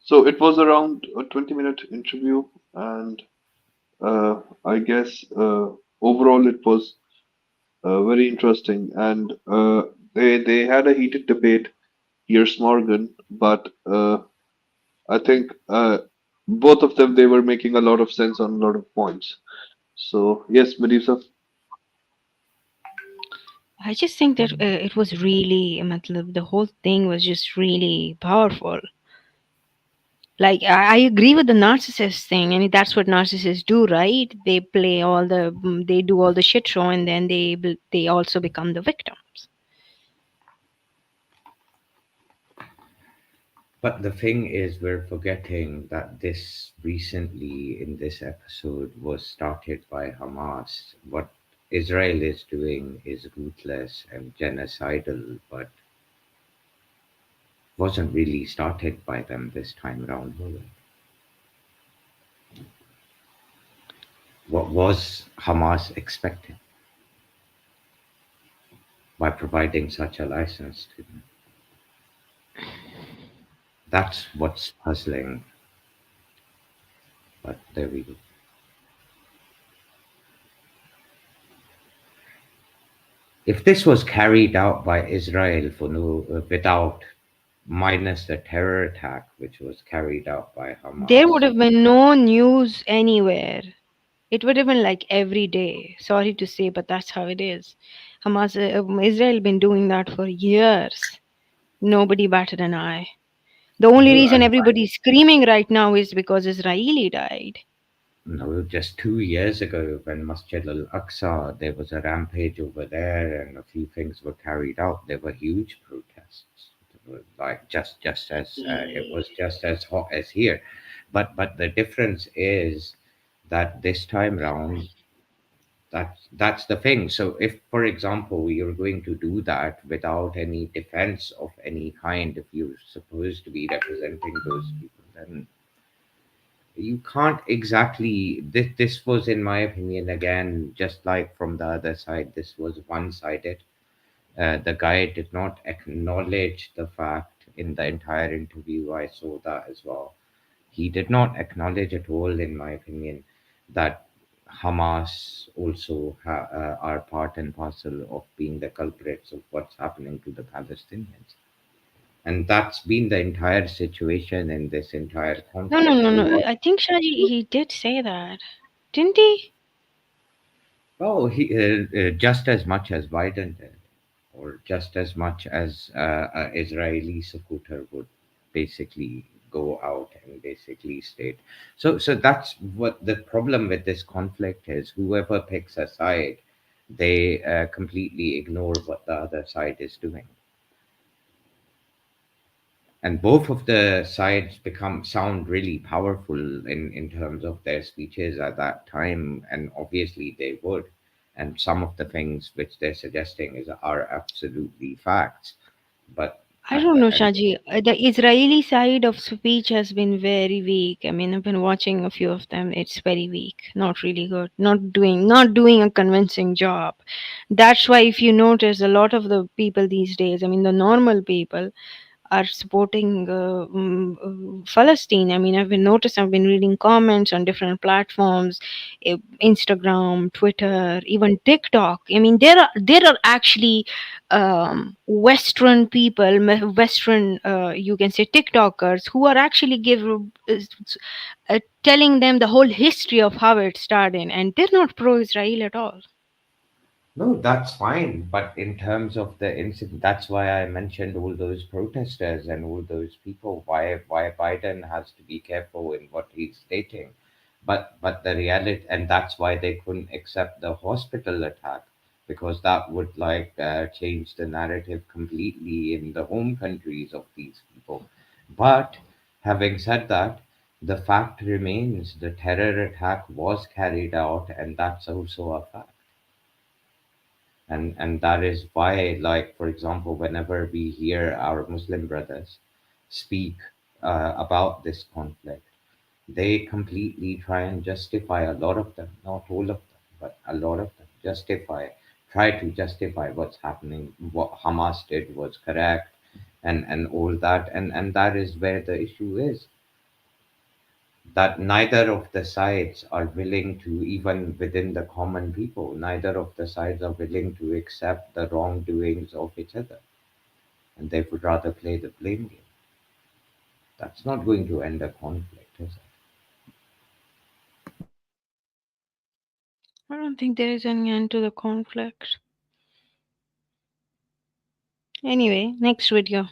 so it was around a 20-minute interview, and I guess overall it was very interesting, and they had a heated debate. Here's Morgan, but I think both of them they were making a lot of sense on a lot of points. So yes, Medusa. I just think that it was really, matlab, the whole thing was just really powerful. Like I agree with the narcissist thing, and that's what narcissists do, right? They play all the they do all the shit show, and then they also become the victims. But the thing is, we're forgetting that this recently in this episode was started by Hamas. What Israel is doing is ruthless and genocidal, but wasn't really started by them this time around, was it? What was Hamas expecting by providing such a license to them? That's what's puzzling, but there we go. If this was carried out by Israel for no, without minus the terror attack which was carried out by There would Hamas, have been no news anywhere. It would have been like every day. Sorry to say, but that's how it is. Hamas, Israel been doing that for years. Nobody batted an eye. The only no, reason and everybody's screaming right now is because Israeli died. no, just 2 years ago when Masjid al Aqsa, there was a rampage over there and a few things were carried out. There were huge protests, like just as it was just as hot as here. But the difference is that this time round, that's the thing. So if, for example, you're going to do that without any defense of any kind, if you're supposed to be representing those people, then you can't exactly. This was, in my opinion, again, just like from the other side, this was one-sided. The guy did not acknowledge the fact in the entire interview. I saw that as well. He did not acknowledge at all, in my opinion, that Hamas also are part and parcel of being the culprits of what's happening to the Palestinians. And that's been the entire situation in this entire No, no, conflict. no, no. I think Shaji, he did say that. Didn't he? Oh, just as much as Biden did, or just as much as an Israeli supporter would basically go out and basically state. So that's what the problem with this conflict is. Whoever picks a side, they completely ignore what the other side is doing. And both of the sides become sound really powerful in terms of their speeches at that time, and obviously they would. And some of the things which they're suggesting are absolutely facts, but I don't know, and Shaji. The Israeli side of speech has been very weak. I mean, I've been watching a few of them. It's very weak. Not really good. Not doing a convincing job. That's why if you notice a lot of the people these days, I mean the normal people are supporting Palestine. I mean, I've been reading comments on different platforms, Instagram, Twitter, even TikTok. I mean, there are actually Western people, Western, you can say TikTokers, who are actually telling them the whole history of how it started, and they're not pro-Israel at all. no, that's fine. But in terms of the incident, that's why I mentioned all those protesters and all those people. Why Biden has to be careful in what he's stating. But the reality, and that's why they couldn't accept the hospital attack, because that would like change the narrative completely in the home countries of these people. But having said that, the fact remains the terror attack was carried out, and that's also a fact. And that is why, like, for example, whenever we hear our Muslim brothers speak about this conflict, they completely try and justify, a lot of them, not all of them, but a lot of them try to justify what's happening, what Hamas did was correct, and all that. And that is where the issue is, that neither of the sides are willing to, even within the common people, neither of the sides are willing to accept the wrongdoings of each other. And they would rather play the blame game. That's not going to end a conflict, is it? I don't think there is any end to the conflict. Anyway, next video.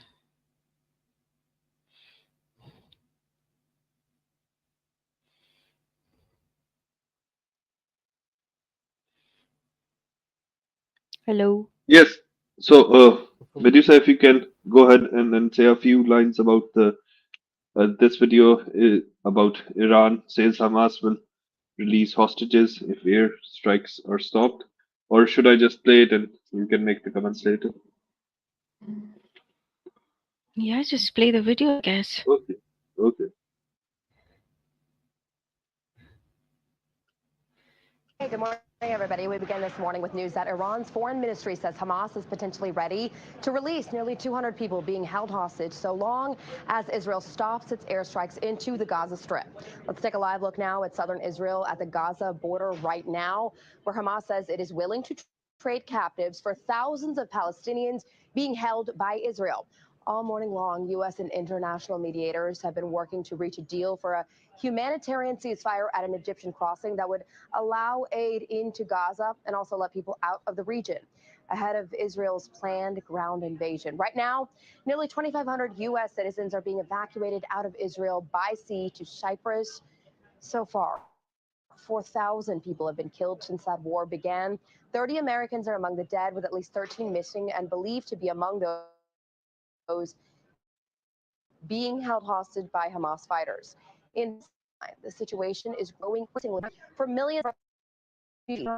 Hello. Yes. So, Medusa, if you can go ahead and then say a few lines about the this video about Iran says Hamas will release hostages if air strikes are stopped, or should I just play it and you can make the comments later? Yeah, just play the video, I guess. Okay. Okay. Hey, good morning, everybody. We begin this morning with news that Iran's foreign ministry says Hamas is potentially ready to release nearly 200 people being held hostage so long as Israel stops its airstrikes into the Gaza Strip. Let's take a live look now at southern Israel at the Gaza border right now, where Hamas says it is willing to trade captives for thousands of Palestinians being held by Israel. All morning long, U.S. and international mediators have been working to reach a deal for a humanitarian ceasefire at an Egyptian crossing that would allow aid into Gaza and also let people out of the region ahead of Israel's planned ground invasion. Right now, nearly 2,500 U.S. citizens are being evacuated out of Israel by sea to Cyprus. So far, 4,000 people have been killed since that war began. 30 Americans are among the dead, with at least 13 missing and believed to be among those being held hostage by Hamas fighters. In Palestine, the situation is growing increasingly for millions of refugees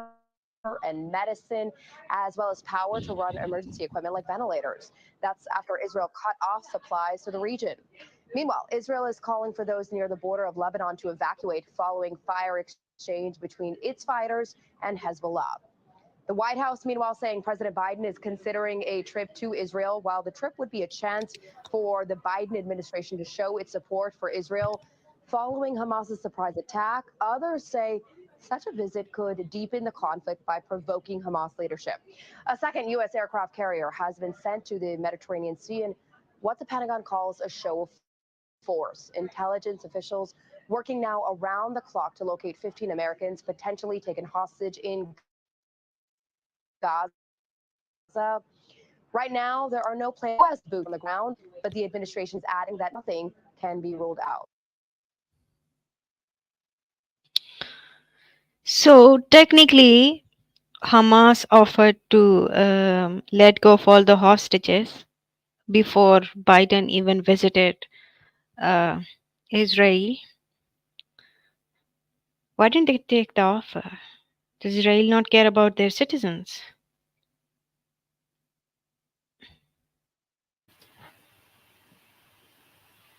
and medicine, as well as power to run emergency equipment like ventilators. That's after Israel cut off supplies to the region. Meanwhile, Israel is calling for those near the border of Lebanon to evacuate following fire exchange between its fighters and Hezbollah. The White House, meanwhile, saying President Biden is considering a trip to Israel. While the trip would be a chance for the Biden administration to show its support for Israel following Hamas's surprise attack, others say such a visit could deepen the conflict by provoking Hamas leadership. A second U.S. aircraft carrier has been sent to the Mediterranean Sea in what the Pentagon calls a show of force. Intelligence officials working now around the clock to locate 15 Americans potentially taken hostage in Gaza. Right now, there are no plans for U.S. boots on the ground, but the administration is adding that nothing can be ruled out. So technically, Hamas offered to let go of all the hostages before Biden even visited uh, Israel. Why didn't they take the offer? Does Israel not care about their citizens?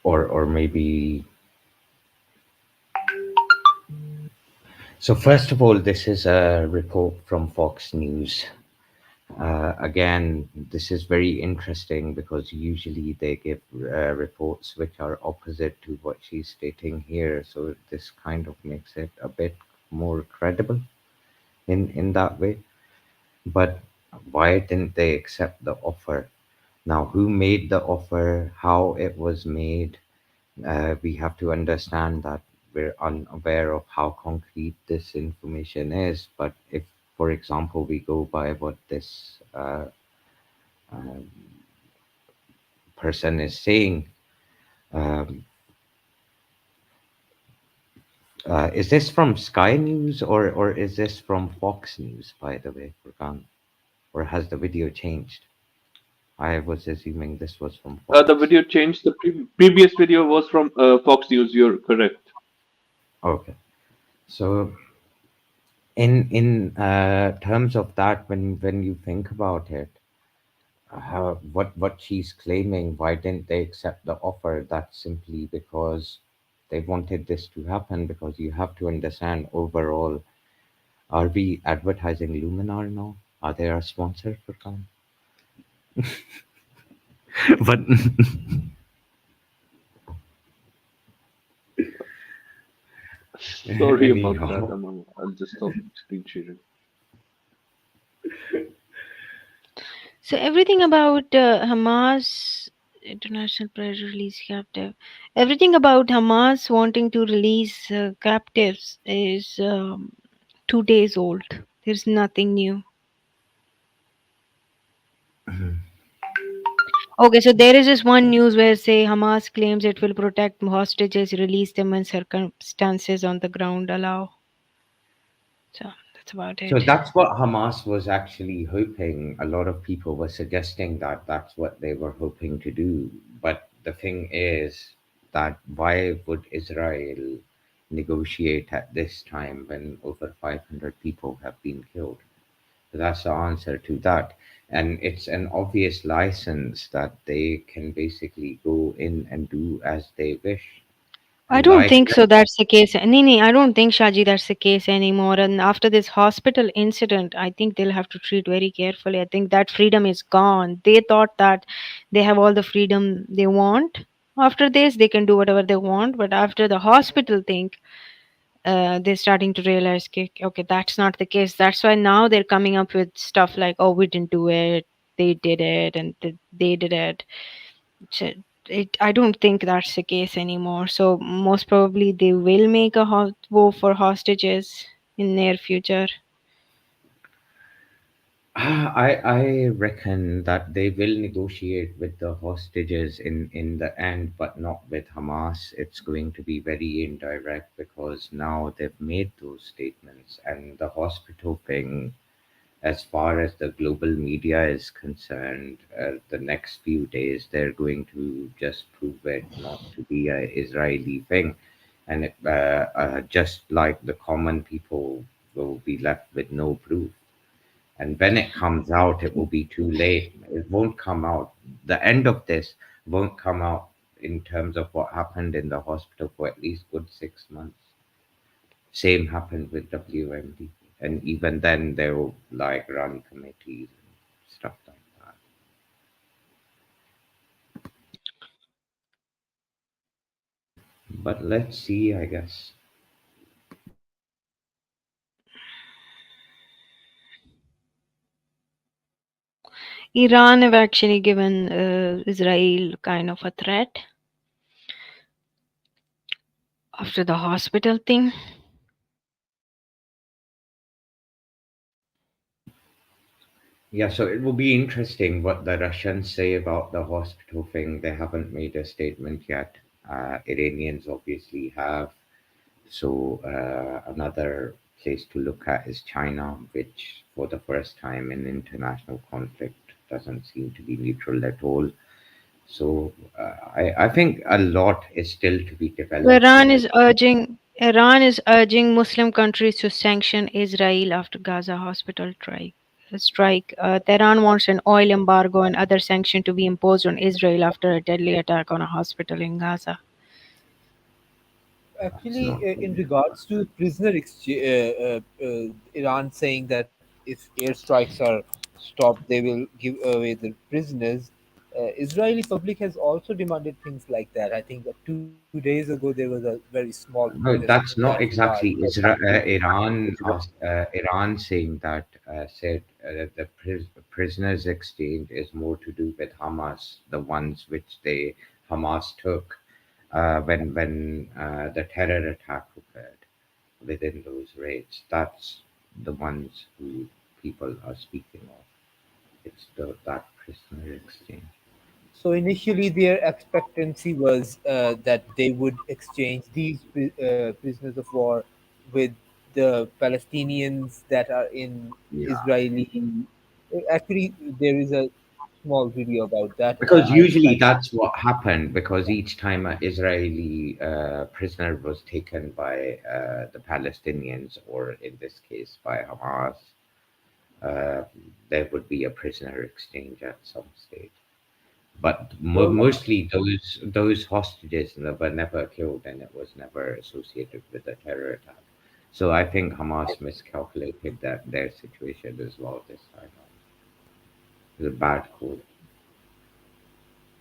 Or maybe. So first of all, this is a report from Fox News. Again, this is very interesting because usually they give reports which are opposite to what she's stating here. So this kind of makes it a bit more credible in that way. But why didn't they accept the offer? Now, who made the offer? How it was made? We have to understand that we're unaware of how concrete this information is. But if, for example, we go by what this um, person is saying, um, is this from Sky News or is this from Fox News, by the way, Furkan? Or has the video changed? I was assuming this was from The Fox. video changed. The previous video was from Fox News. You're correct. Okay. So in terms of that, when you think about it, what she's claiming, why didn't they accept the offer? That's simply because they wanted this to happen. Because you have to understand overall, are we advertising Luminar now? Are they our sponsor for Khan? But Sorry about that. anyhow, I'll just stop screen sharing. So everything about Hamas, international pressure release captive, everything about Hamas wanting to release captives is 2 days old. There's nothing new. Okay, so there is this one news where say Hamas claims it will protect hostages, release them when circumstances on the ground allow. So That's about So it. that's what Hamas was actually hoping. A lot of people were suggesting that that's what they were hoping to do. But the thing is that why would Israel negotiate at this time when over 500 people have been killed? That's the answer to that. And it's an obvious license that they can basically go in and do as they wish. I And don't like, think so. That's the case. Nini, I don't think, Shaji, that's the case anymore. And after this hospital incident, I think they'll have to treat very carefully. I think that freedom is gone. They thought that they have all the freedom they want. After this, they can do whatever they want. But after the hospital thing, they're starting to realize, okay, okay, that's not the case. That's why now they're coming up with stuff like, oh, we didn't do it, they did it, and they did it. So I don't think that's the case anymore. So most probably they will make a war for hostages in near future. I reckon that they will negotiate with the hostages in the end, but not with Hamas. It's going to be very indirect because now they've made those statements, and the hospital thing, as far as the global media is concerned, the next few days they're going to just prove it not to be a Israeli thing, and just like the common people will be left with no proof. And when it comes out, it will be too late. It won't come out. The end of this won't come out in terms of what happened in the hospital for at least good 6 months. Same happened with WMD. And even then, they will like run committees and stuff like that. But let's see, I guess. Iran have actually given Israel kind of a threat after the hospital thing. Yeah, so it will be interesting what the Russians say about the hospital thing. They haven't made a statement yet. Iranians obviously have. So another place to look at is China, which for the first time in international conflict doesn't seem to be neutral at all. So I think a lot is still to be developed in this. Iran is urging Muslim countries to sanction Israel after Gaza hospital strike. Tehran wants an oil embargo and other sanctions to be imposed on Israel after a deadly attack on a hospital in Gaza. That's Actually, not in good. regards to prisoner exchange, Iran saying that if airstrikes are stopped, they will give away the prisoners. Israeli public has also demanded things like that. I think that 2 days ago there was a very small protest No, in that's that not regard. exactly Iran saying that said the prisoners exchange is more to do with Hamas, the ones which they Hamas took when the terror attack occurred within those raids. That's the ones who people are speaking of. It's that prisoner exchange. So initially, their expectancy was that they would exchange these prisoners of war with the Palestinians that are in Yeah. Israeli. Actually, there is a small video about that. Because I will try usually to. that's what happened, because each time an Israeli prisoner was taken by the Palestinians, or in this case by Hamas, uh, there would be a prisoner exchange at some stage. But Well, mostly those hostages were never killed, and it was never associated with a terror attack. So I think Hamas miscalculated that their situation as well this time around. It was a bad call.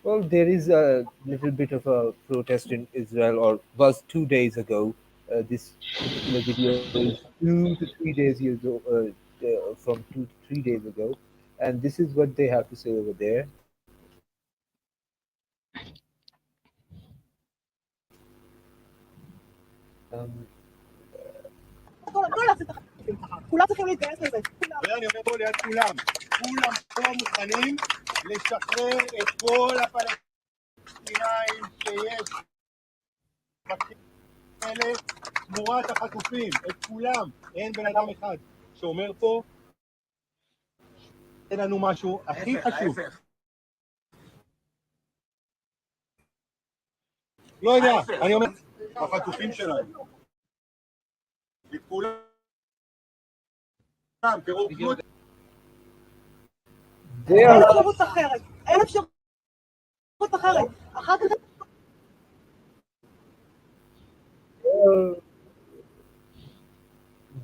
well, there is a little bit of a protest in Israel, or was 2 days ago. This particular video is 2 to 3 days from 2 to 3 days ago, and this is what they have to say over there. Um, כולם צריכים להתגייס לזה. ואני אומר פה ליד כולם, כולם פה מוכנים לשחרר את כל הפלסטינאים שיש בכלא תמורת החטופים, את כולם, אין בן אדם אחד שאומר פה, אין לנו משהו הכי חשוב. לא יודע, אני אומר, החטופים שלנו. לכולם, תראו, They are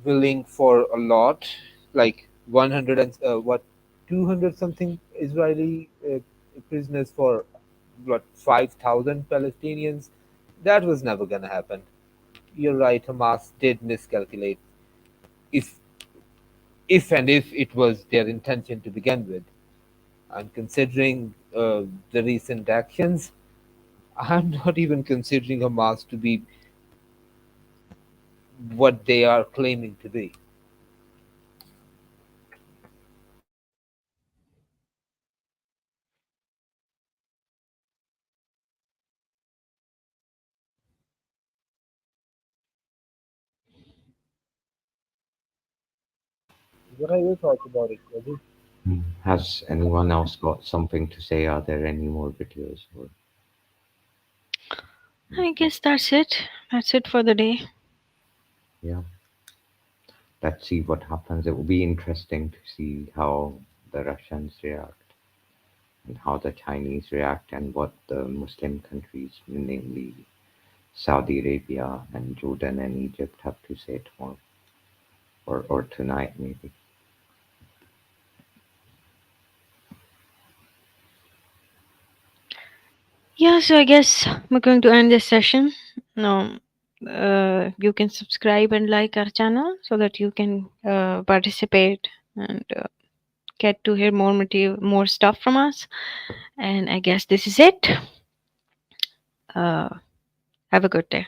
willing for a lot, like 100 and 200 something Israeli prisoners for what 5,000 Palestinians. That was never gonna happen. You're right, Hamas did miscalculate. If if it was their intention to begin with, and considering the recent actions, I'm not even considering Hamas to be what they are claiming to be. What are your thoughts about it, Ravi? Has anyone else got something to say? Are there any more videos? Or I guess that's it. That's it for the day. yeah, let's see what happens. It will be interesting to see how the Russians react and how the Chinese react and what the Muslim countries, namely Saudi Arabia and Jordan and Egypt, have to say tomorrow or tonight maybe. Yeah, so I guess we're going to end this session. Now, you can subscribe and like our channel so that you can participate and get to hear more material, more stuff from us. And I guess this is it. Uh, have a good day.